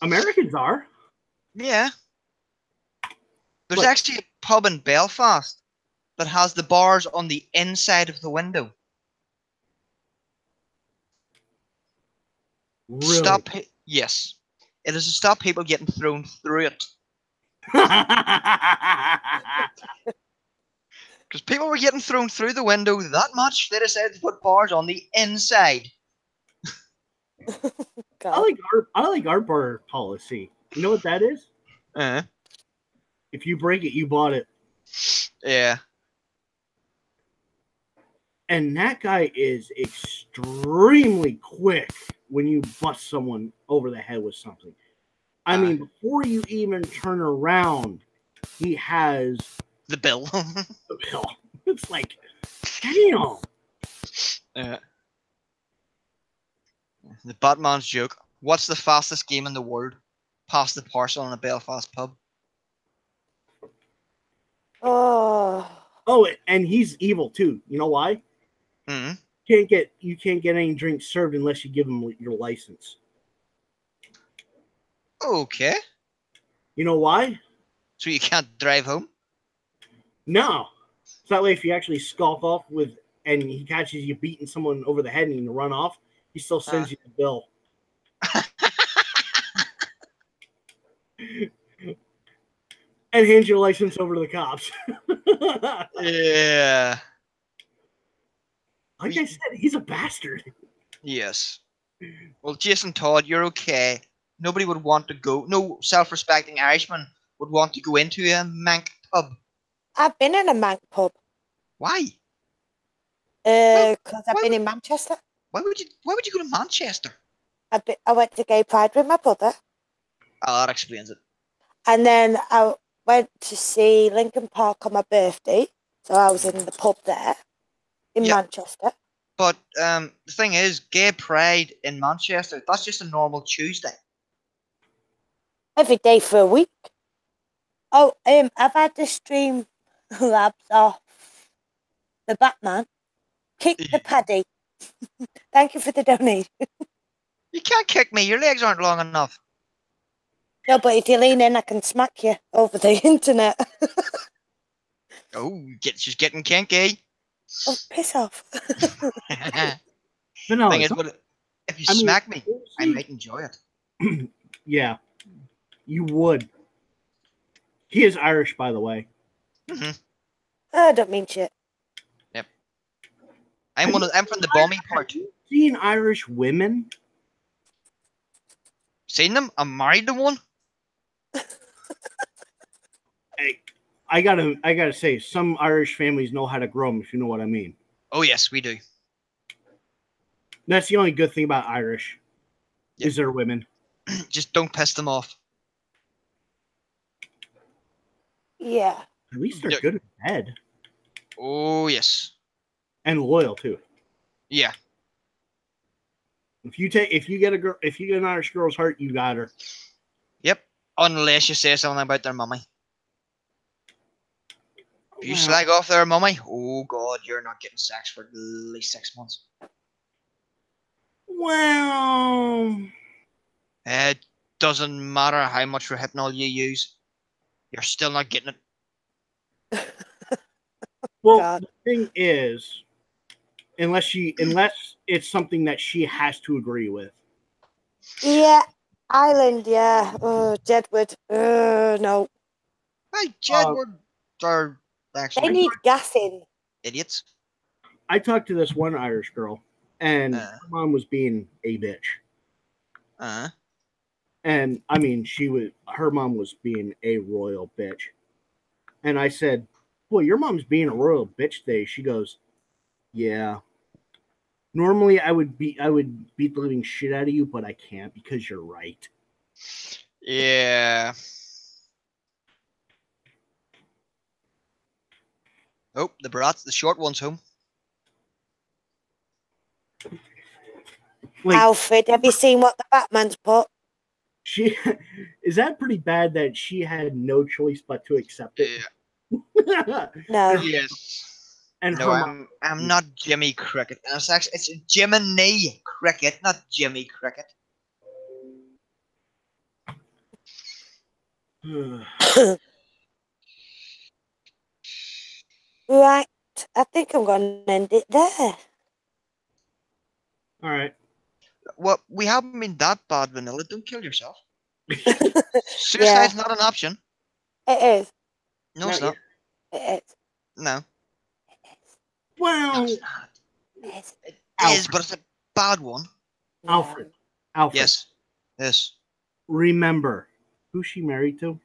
Americans are. Yeah. There's But- actually a pub in Belfast that has the bars on the inside of the window. Really? Yes. It is to stop people getting thrown through it. Because people were getting thrown through the window that much, they decided to put bars on the inside. God. I like our bar policy. You know what that is? If you break it, you bought it. Yeah. And that guy is extremely quick when you bust someone over the head with something. I mean, before you even turn around, he has The bill. the bill. It's like, damn. The Batman's joke. What's the fastest game in the world? Pass the parcel in a Belfast pub. Oh. Oh, and he's evil too. You know why? Mm-hmm. You can't get any drinks served unless you give him your license. Okay. You know why? So you can't drive home? No. So that way, if you actually skulk off and he catches you beating someone over the head and you run off, he still sends you the bill. And hands your license over to the cops. Yeah. Like I said, he's a bastard. Yes. Well, Jason Todd, you're okay. Nobody would want to go. No self-respecting Irishman would want to go into a Manc pub. I've been in a Manc pub. Why? Because I've been in Manchester. Why would you go to Manchester? I went to Gay Pride with my brother. Oh, that explains it. And then I went to see Lincoln Park on my birthday. So I was in the pub there in Manchester. But the thing is, Gay Pride in Manchester, that's just a normal Tuesday. Every day for a week. Oh, I've had the stream labs off the Batman. Kick the paddy. Thank you for the donation. You can't kick me. Your legs aren't long enough. No, but if you lean in, I can smack you over the internet. Oh, she's getting kinky. Oh, piss off. But no, Thing is, if you smack me, I might enjoy it. Yeah, you would. He is Irish, by the way. Mm-hmm. I don't mean shit. Yep. I'm from the bomby part. Seen Irish women? Seen them? I'm married to one. Hey, I gotta say, some Irish families know how to grow them, if you know what I mean. Oh yes, we do. That's the only good thing about Irish. Yep. Is their women. Just don't piss them off. Yeah. At least they're good in bed. Oh yes. And loyal too. Yeah. If you get an Irish girl's heart, you got her. Yep. Unless you say something about their mummy. If you slag off their mummy, oh god, you're not getting sex for at least 6 months. Well, It doesn't matter how much rehypnol you use, you're still not getting it. well, God. the thing is, unless it's something that she has to agree with. Yeah. Ireland, yeah. Oh, Jedward. No. Hey, Jedward are They actually. need gassing. Idiots. I talked to this one Irish girl, and Uh. her mom was being a bitch. Uh. And I mean, her mom was being a royal bitch. And I said, "Well, your mom's being a royal bitch today." She goes, "Yeah. Normally I would beat the living shit out of you, but I can't because you're right." Yeah. Oh, the short one's home. Like, Alfred, have you seen what the Batman's put? she is that pretty bad that she had no choice but to accept it. Yeah. No. Yes. And No, her mom, I'm not Jimmy Cricket. It's Jiminy Cricket, not Jimmy Cricket. Right, I think I'm going to end it there. all right. Well, we haven't been that bad, Vanilla. Don't kill yourself. Yeah, Suicide's not an option. it is. No, it's not. It is. No. No, Well, it's not. It is. It Alfred. is, but it's a bad one. No. Alfred. Yes. Yes. Remember who she married to?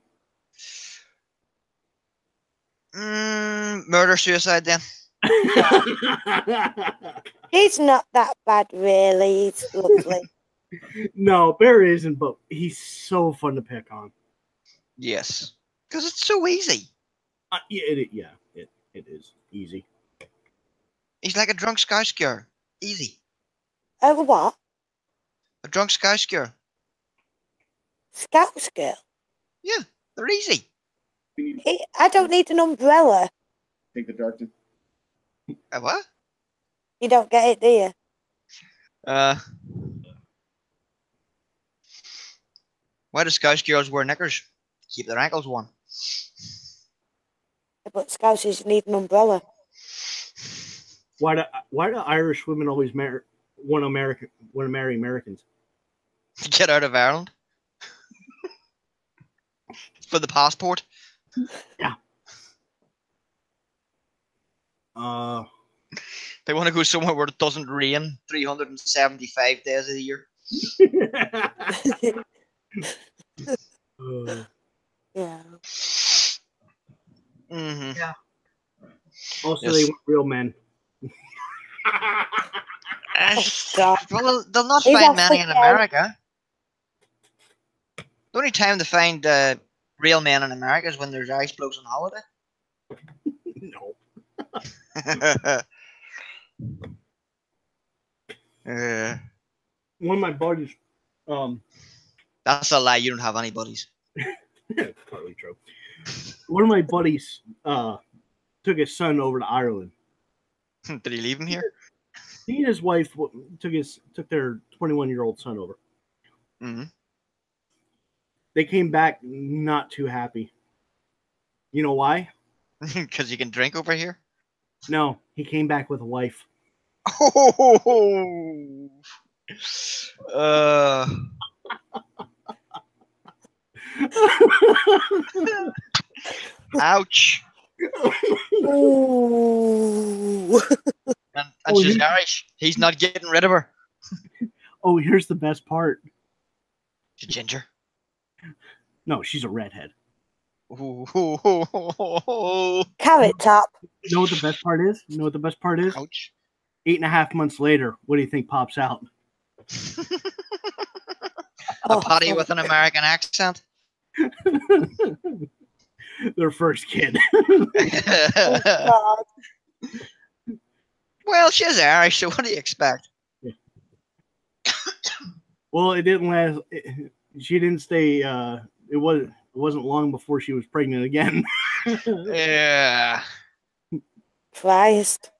Murder suicide then. He's not that bad, really. He's lovely. No, Bear isn't, but he's so fun to pick on. Yes. Because it's so easy. It is easy. He's like a drunk scouse girl. Easy. Oh, what? A drunk scouse girl. Scout's girl? Yeah, they're easy. I don't need an umbrella. Take the darkness. A what? You don't get it, do you? Why do scouse girls wear knickers? Keep their ankles warm. But Scousers need an umbrella. Why do Irish women always want to marry Americans? Get out of Ireland. For the passport. Yeah. They want to go somewhere where it doesn't rain 375 days of the year. Yeah. Mm-hmm. Yeah. Also, Yes. they want real men. God. Well, they'll not He's find many in African. America. The only time they find real men in America is when there's Irish blokes on holiday. No. One of my buddies, That's a lie. You don't have any buddies. partly true. One of my buddies took his son over to Ireland. Did he leave him here? He and his wife took their 21-year-old son over. Mm-hmm. They came back not too happy. You know why? Because you can drink over here. No, he came back with a wife. Oh. Ouch. Ooh. And she's Irish. He's not getting rid of her. Oh, here's the best part. She's ginger. No, she's a redhead. Carrot top. You know what the best part is? You know what the best part is? Ouch. 8.5 months later, what do you think pops out? A potty with an American accent. Their first kid. Oh, God. Well, she's Irish, so what do you expect? Well, it didn't last. She didn't stay. It wasn't long before she was pregnant again. Yeah. Christ.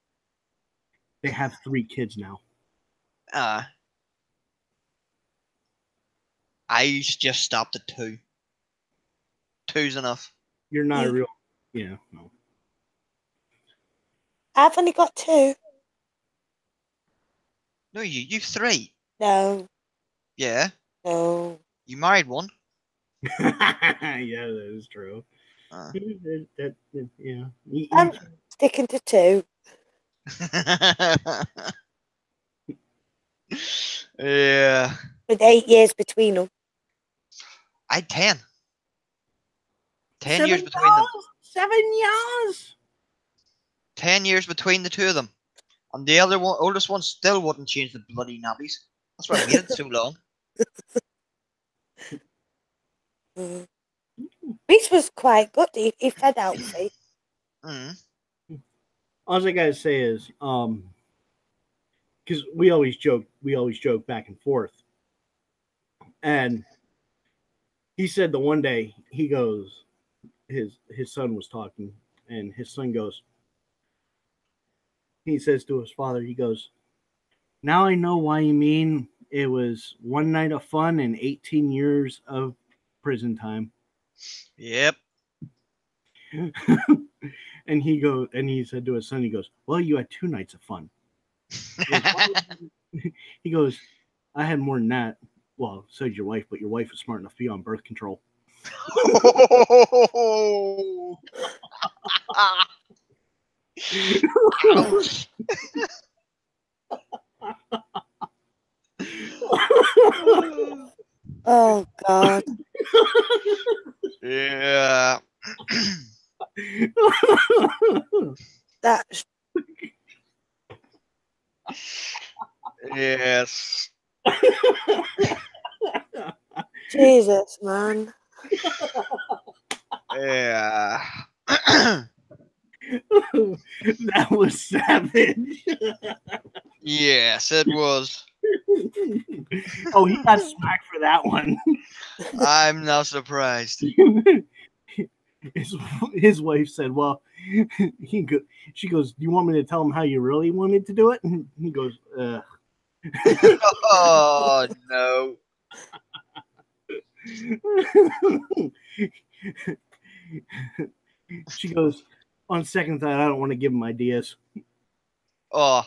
They have 3 kids now. I just stopped at 2. 2's enough. You're not a real. Yeah, no. I've only got 2. No, you've 3. No. Yeah. No. You married one. Yeah, that is true. Uh. Yeah. I'm sticking to 2. Yeah. With 8 years between them. I 10. 10 years 7 between them. years. 7 years. 10 years between the two of them. And the other one, oldest one, still wouldn't change the bloody nappies. That's why I waited so long. Reese was quite good. He fed Alfie. Mm. All I gotta say is, because we always joke back and forth, and he said the one day he goes, his son was talking, and his son goes, he says to his father, he goes, "Now I know why you mean it was one night of fun and 18 years of prison time." Yep. And he said to his son, he goes, "Well, you had 2 nights of fun." He goes, "I had more than that." Well, so did your wife, but your wife was smart enough to be on birth control. Ouch. Oh, God. Yeah. That's Yes. Jesus, man. Yeah. That was savage. Yes, it was. Oh, he got smacked for that one. I'm not surprised. his wife said, "Well," she goes, "Do you want me to tell him how you really wanted to do it?" And he goes, Oh no. She goes, "On second thought, I don't want to give him ideas." Oh.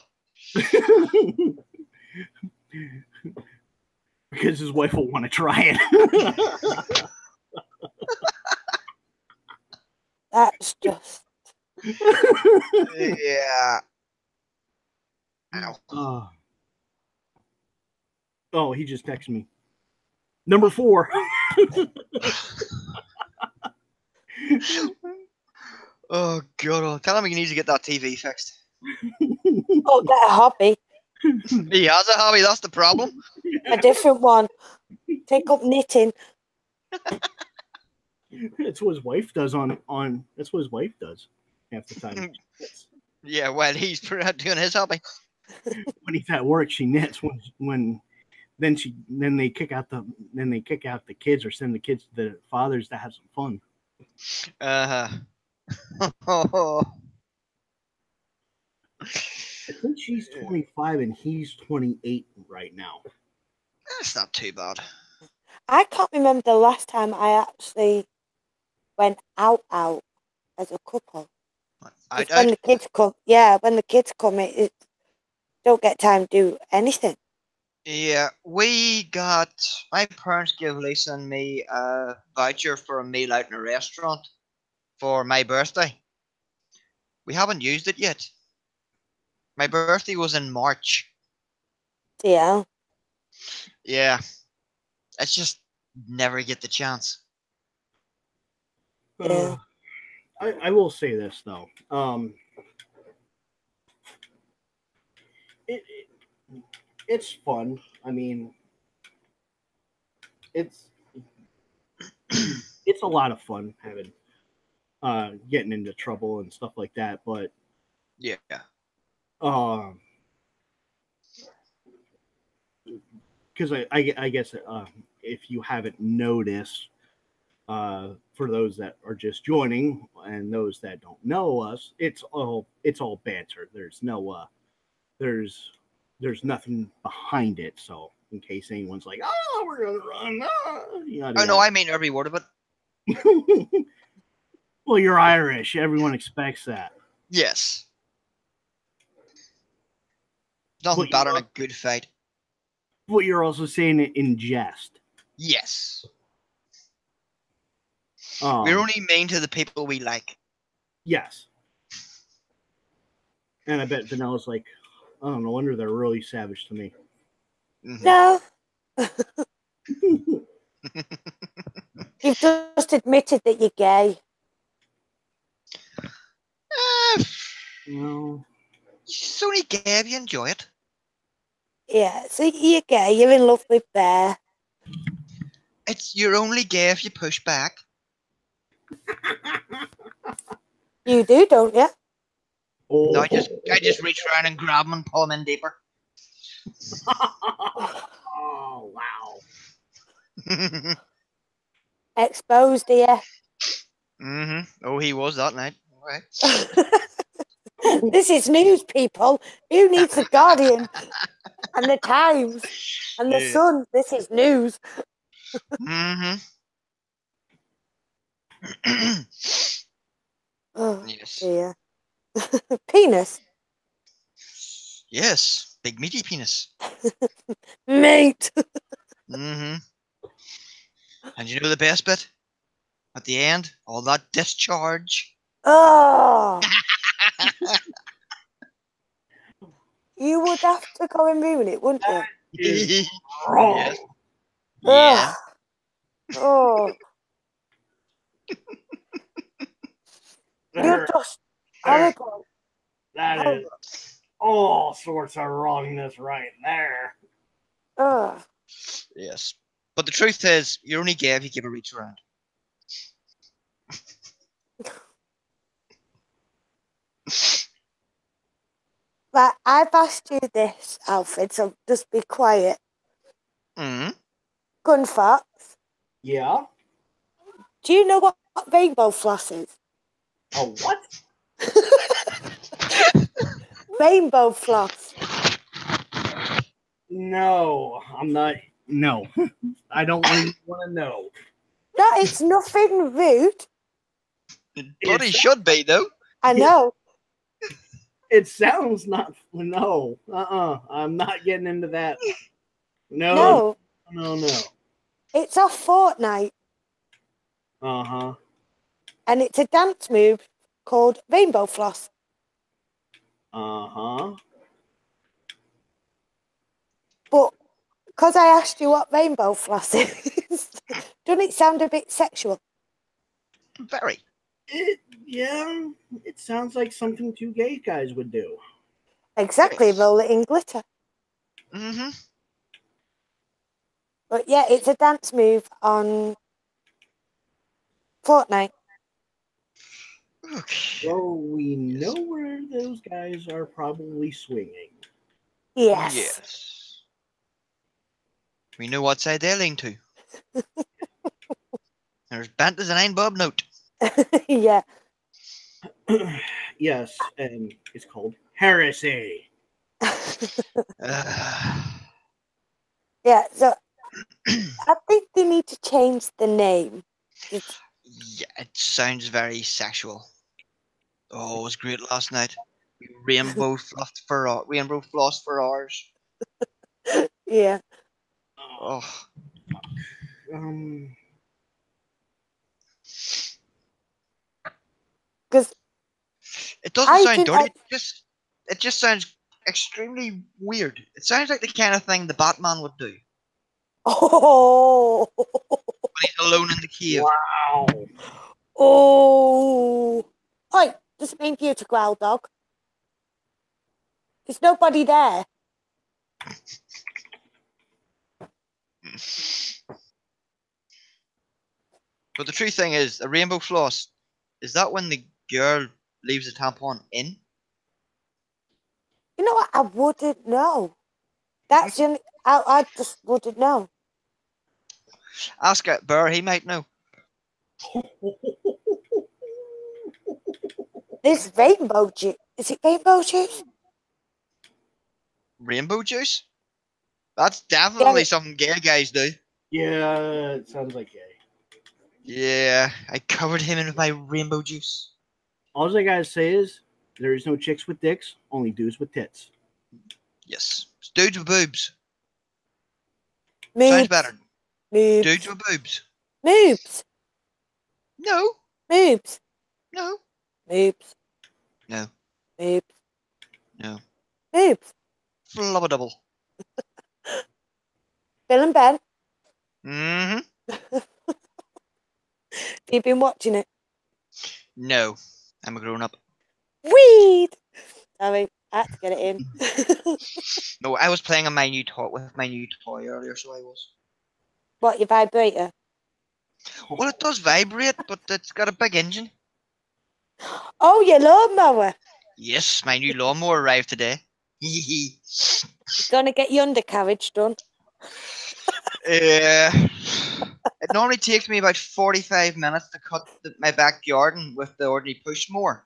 Because his wife will want to try it. That's just. Yeah. Ow. Oh, he just texted me. Number 4. Oh god. Oh, tell him he needs to get that TV fixed. Oh, get a hobby. He has a hobby, that's the problem. A different one. Take up knitting. That's what his wife does on. That's what his wife does half the time. Yeah, well, he's doing his hobby. When he's at work, she knits. When then they kick out the kids or send the kids to the fathers to have some fun. Oh. I think she's 25 and he's 28 right now. That's not too bad. I can't remember the last time I actually went out as a couple. Out, When out. the kids come, when the kids come, it don't get time to do anything. Yeah, my parents gave Lisa and me a voucher for a meal out in a restaurant for my birthday. We haven't used it yet. My birthday was in March. Yeah. Yeah, it's just never get the chance. Yeah. I will say this though. It's fun. I mean, it's a lot of fun having getting into trouble and stuff like that. But Yeah. Because I guess if you haven't noticed, for those that are just joining and those that don't know us, it's all banter. There's no there's nothing behind it. So in case anyone's like, "Oh, we're gonna run," Oh no, I mean every word of it. Well, you're Irish. Everyone expects that. Yes. Nothing better than a good fight. But you're also saying it in jest. Yes. We're only mean to the people we like. Yes. And I bet Vanilla's like, oh, no wonder they're really savage to me. Mhm. No, you've just admitted that you're gay. No. It's only gay if you enjoy it. Yeah, so you're gay. You're in love with Bear. You're only gay if you push back. You do, don't you? Oh. No, I just reach around and grab him and pull him in deeper. Oh, wow. Exposed here. Oh, he was that night. All right. This is news, people. Who needs the Guardian and the Times and the Yeah. Sun? This is news. Oh, Yes. dear. Penis. Yes. Big meaty penis. Mate. And you know the best bit? At the end, all that discharge. Oh, you would have to go and ruin it, wouldn't you? Is wrong. Yes. Yeah. Ugh. Oh, you're just horrible. That is all sorts of wrongness right there. Ugh. Yes. But the truth is, you're only gay if you give a reach around. Right, I've asked you this, Alfred, so just be quiet. Gun facts. Yeah? Do you know what rainbow floss is? Oh, what? Rainbow floss. No, I'm not. No. I don't even want to know. No, it's nothing rude. But he should be, though. I know. It sounds not. No. I'm not getting into that. No. No. It's off Fortnite, Uh-huh. and it's a dance move called rainbow floss. Uh-huh. But because I asked you what rainbow floss is, doesn't it sound a bit sexual? Very. Yeah, it sounds like something two gay guys would do. Exactly, Yes. roll it in glitter. But yeah, it's a dance move on Fortnite. Okay. Well, we know where those guys are probably swinging. Yes. Yes. We know what side they're leaning to. There's bent as an iron bob note. Yeah. Yes, and it's called heresy. Yeah, so I think they need to change the name. Yeah, it sounds very sexual. Oh, it was great last night. Rainbow floss for hours. Yeah. Oh, Because it doesn't I sound think dirty. It just sounds extremely weird. It sounds like the kind of thing the Batman would do oh, when he's alone in the cave. Wow. oh. Oi, does it mean for you to growl, dog? There's nobody there. But the true thing is, a rainbow floss, is that when the girl leaves the tampon in? You know what? I wouldn't know. That's the only, I just wouldn't know. Ask Burr, he might know. This rainbow juice. Is it rainbow juice? Rainbow juice? That's definitely something gay guys do. Yeah, it sounds like gay. Yeah, I covered him in my rainbow juice. All I gotta say is there is no chicks with dicks, only dudes with tits. Yes. It's dudes with boobs. Moobs. Sounds better. Moobs. Dudes with boobs. Moobs. No. Moobs. No. Moobs. No. Moobs. No. Boobs. Flubba double. Bill and Ben. Mm-hmm. You've been watching it. No. I'm a grown up. Weed. Sorry, I had to get it in. No, I was playing on my new toy with my new toy earlier, so I was. What, your vibrator? Well, it does vibrate, but it's got a big engine. Oh, your lawnmower. Yes, my new lawnmower arrived today. You're gonna get your undercarriage done. It normally takes me about 45 minutes to cut my back garden with the ordinary push mower.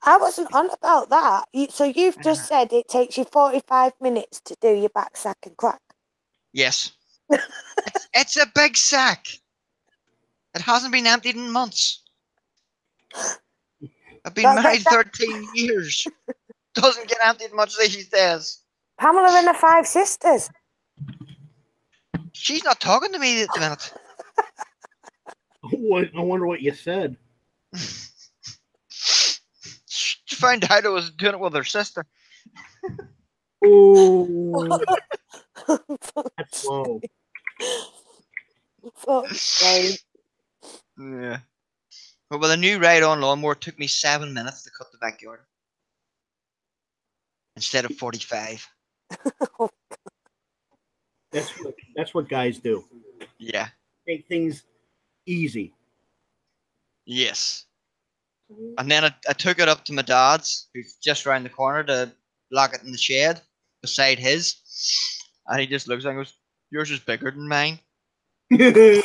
I wasn't on about that. So you've just said it takes you 45 minutes to do your back sack and crack. Yes. it's a big sack. It hasn't been emptied in months. I've been married 13 years. Doesn't get emptied much these days. Pamela and the Five Sisters. She's not talking to me at the minute. I wonder what you said. She found out I was doing it with her sister. Oh, that's low. Fuck's sake. Yeah. But with a new ride-on lawnmower, it took me 7 minutes to cut the backyard. Instead of 45. That's what guys do. Yeah. Make things easy. Yes. And then I took it up to my dad's, who's just round the corner, to lock it in the shed beside his. And he just looks and goes, "Yours is bigger than mine." You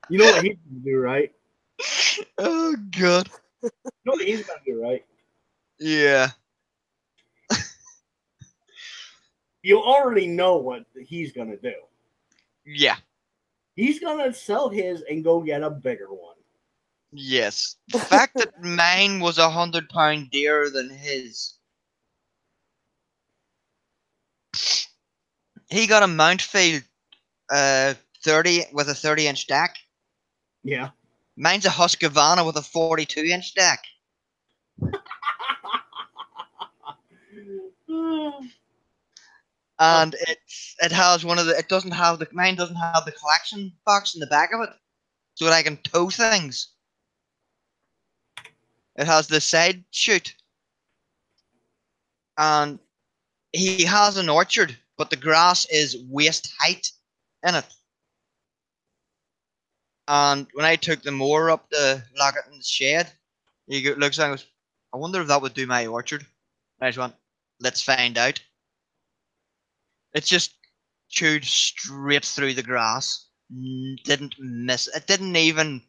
know what he's gonna do, right? Oh, God. You know what he's gonna do, right? Yeah. You already know what he's gonna do. Yeah. He's gonna sell his and go get a bigger one. Yes. The fact that mine was £100 dearer than his. He got a Mountfield 30 with a 30-inch stack. Yeah. Mine's a Husqvarna with a 42-inch stack. And it has mine doesn't have the collection box in the back of it, so that I can tow things. It has the side chute, and he has an orchard, but the grass is waist height in it. And when I took the mower up to lock it in the shed, he looks and goes, "I wonder if that would do my orchard." And I just went, "Let's find out." It just chewed straight through the grass. Didn't miss. It didn't even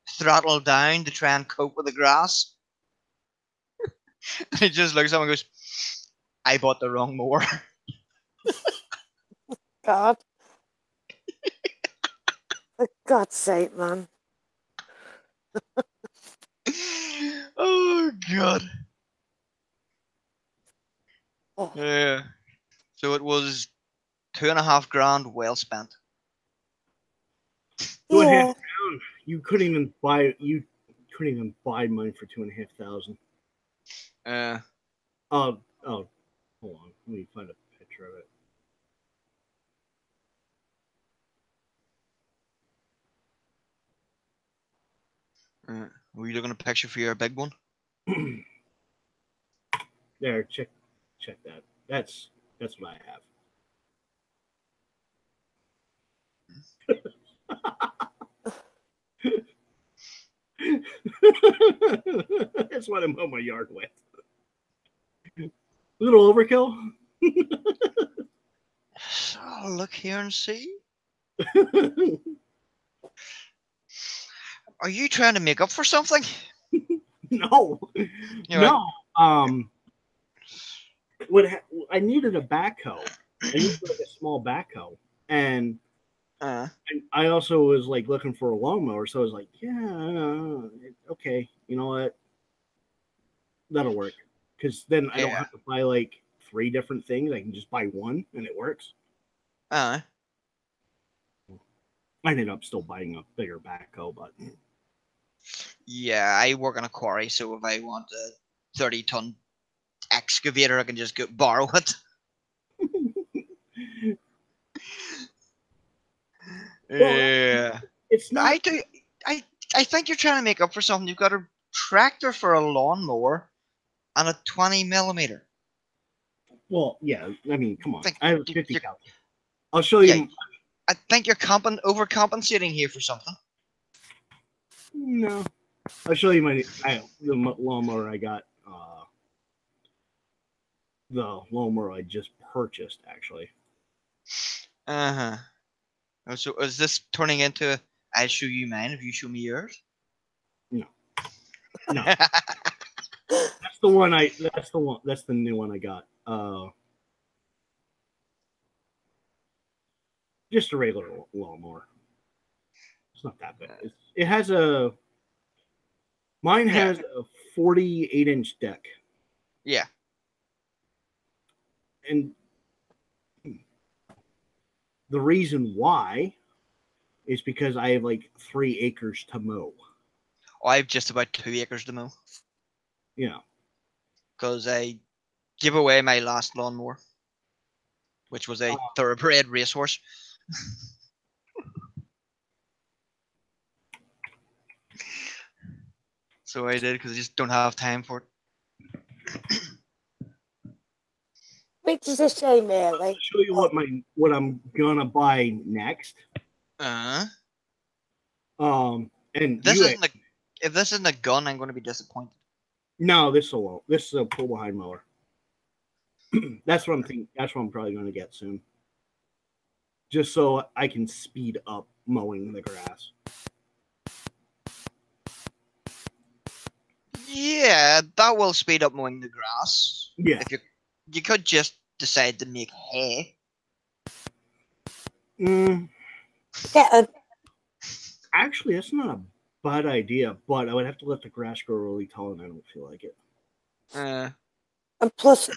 throttle down to try and cope with the grass. It just looks at me and goes, "I bought the wrong mower." God. For God's sake, man. Oh, God. Oh. Yeah. So it was £2.5 grand well spent. Yeah. You couldn't even buy mine for $2,500. Oh, hold on. Let me find a picture of it. Were you looking at a picture for your big one? There, check that. That's what I have. That's what I'm on my yard with. Little overkill. I'll look here and see. Are you trying to make up for something? No, no. I needed a backhoe. I needed like a small backhoe, and I also was like looking for a lawnmower. So I was like, yeah, okay, you know what, that'll work. Because then I don't have to buy like 3 different things. I can just buy one, and it works. I ended up still buying a bigger backhoe, but Yeah, I work on a quarry, so if I want a 30-ton excavator, I can just go borrow it. Well, Yeah. it's not. I do. I I think you're trying to make up for something. You've got a tractor for a lawnmower and a 20 millimeter. Well, yeah. I mean, come on. Think I have a you- 50 you're, cal. I'll show yeah, you. I think you're overcompensating here for something. No, I'll show you the lawnmower I got. The lawnmower I just purchased, actually. Uh huh. Oh, so is this turning into I show you mine if you show me yours? No, no. That's the one I. That's the one. That's the new one I got. Just a regular lawnmower. It's not that bad. It has a. Mine Yeah. has a 48-inch deck, Yeah. and the reason why is because I have like 3 acres to mow. Oh, I have just about 2 acres to mow You know. because I give away my last lawnmower, which was a thoroughbred racehorse. So I did because I just don't have time for it. Which is a shame, really. I'll show you what I'm gonna buy next. Uh, And this you isn't a. If this isn't a gun, I'm going to be disappointed. no, this is a pull behind mower. That's what I'm thinking. That's what I'm probably going to get soon, just so I can speed up mowing the grass. Yeah, that will speed up mowing the grass. Yeah. If you could just decide to make hay. Get a Actually, that's not a bad idea, but I would have to let the grass grow really tall, and I don't feel like it. and plus,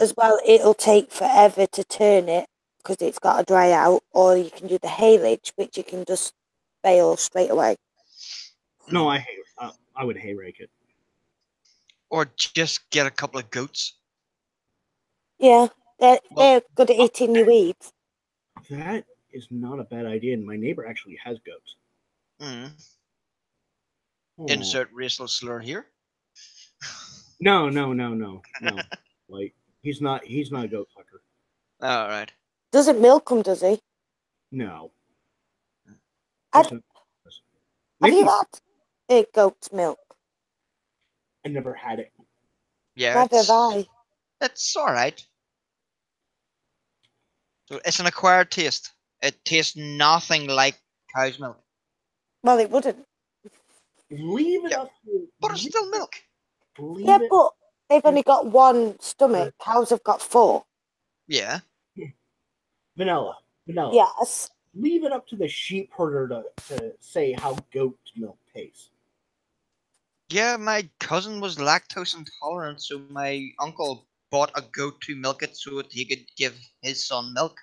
as well, it'll take forever to turn it because it's got to dry out. Or you can do the haylage, which you can just bale straight away. No, I would hay rake it. Or just get a couple of goats. Yeah, they're good at eating your weeds. That is not a bad idea, and my neighbor actually has goats. Mm. Oh. Insert racial slur here. No. Like he's not a goat fucker. All right. Doesn't milk them, does he? No. Have Maybe you had goat's milk? I never had it. Yeah, Neither have I. it's all right. So it's an acquired taste. It tastes nothing like cow's milk. Well, it wouldn't. Leave it Yeah, up. but it's still milk. Yeah, but they've only got one stomach. Cows have got 4. Yeah. Vanilla. Yes. Leave it up to the sheep herder to say how goat milk tastes. Yeah, my cousin was lactose intolerant, so my uncle bought a goat to milk it so that he could give his son milk.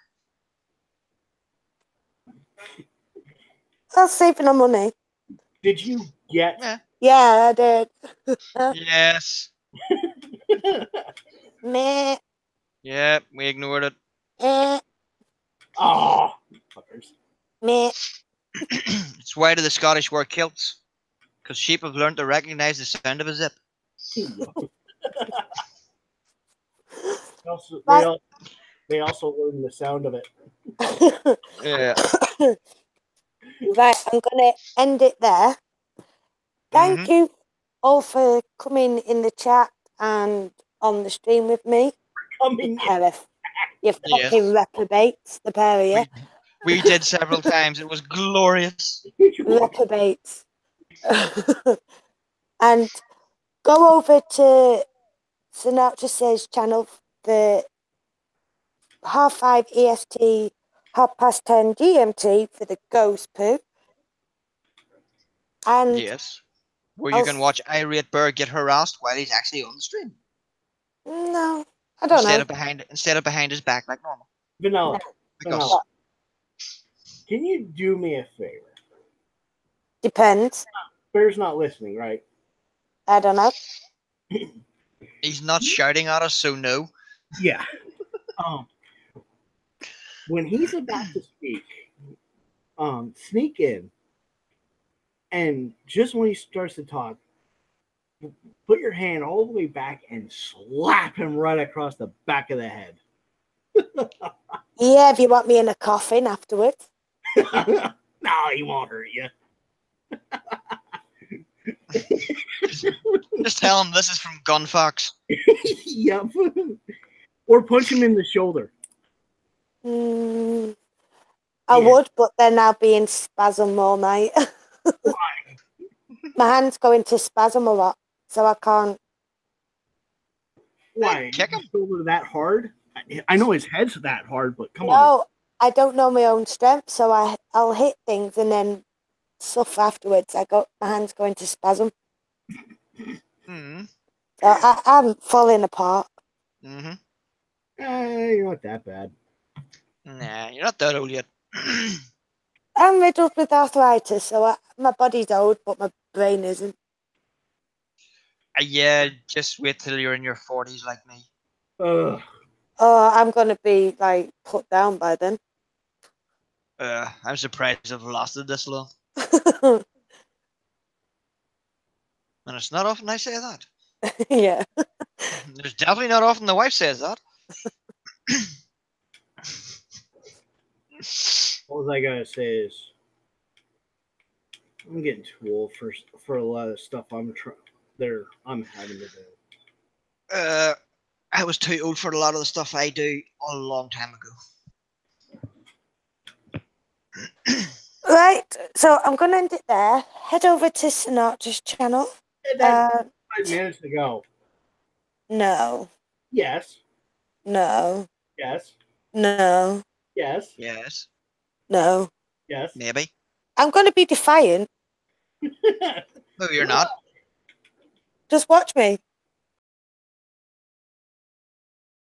That's saving our money. Did you get? Yeah. Yeah, I did. Yes. Meh. Yeah, we ignored it. Oh, fuckers. Meh. It's why do the Scottish wear kilts? Because sheep have learned to recognize the sound of a zip. They also learn the sound of it. Yeah. Right, I'm going to end it there. Thank you all for coming in the chat and on the stream with me. You fucking reprobates, the pair of you. We did several times. It was glorious. Reprobates. And go over to Sinatra Says channel, the 5:30 EST, 10:30 GMT for the ghost poo. And yes, where you can watch Irate Bear get harassed while he's actually on the stream. No, I don't know. Instead of behind his back like normal. Vanilla. Because can you do me a favor? Depends. Bear's not listening, right? I don't know. He's not shouting at us, so no. Yeah. When he's about to speak, sneak in, and just when he starts to talk, put your hand all the way back and slap him right across the back of the head. Yeah, if you want me in a coffin afterwards. No, he won't hurt you. Just tell him this is from Gunfox. Yep. Or punch him in the shoulder. I Yeah. would, but then I'll be in spasm all night. Why? My hand's going to spasm a lot, so I can't. Why? Kick His him. shoulder that hard? I know his head's that hard, but come on. No, I don't know my own strength, so I'll hit things and then suffer afterwards. My hand's going to spasm. Mm-hmm. So I'm falling apart. Mm-hmm. You're not that bad. Nah, you're not that old yet. I'm riddled with arthritis, so my body's old, but my brain isn't. Yeah, just wait till you're in your 40s like me. Ugh. Oh, I'm going to be, like, put down by then. I'm surprised I've lasted this long. And it's not often I say that. Yeah. There's definitely not often the wife says that. All I gotta say is, I'm getting too old for a lot of stuff I'm having to do. I was too old for a lot of the stuff I do a long time ago. Right, so I'm going to end it there. Head over to Sinatra's channel. That's 5 minutes ago. No. Yes. No. Yes. No. Yes. Yes. No. Yes. Maybe. I'm going to be defiant. No, you're not. Just watch me.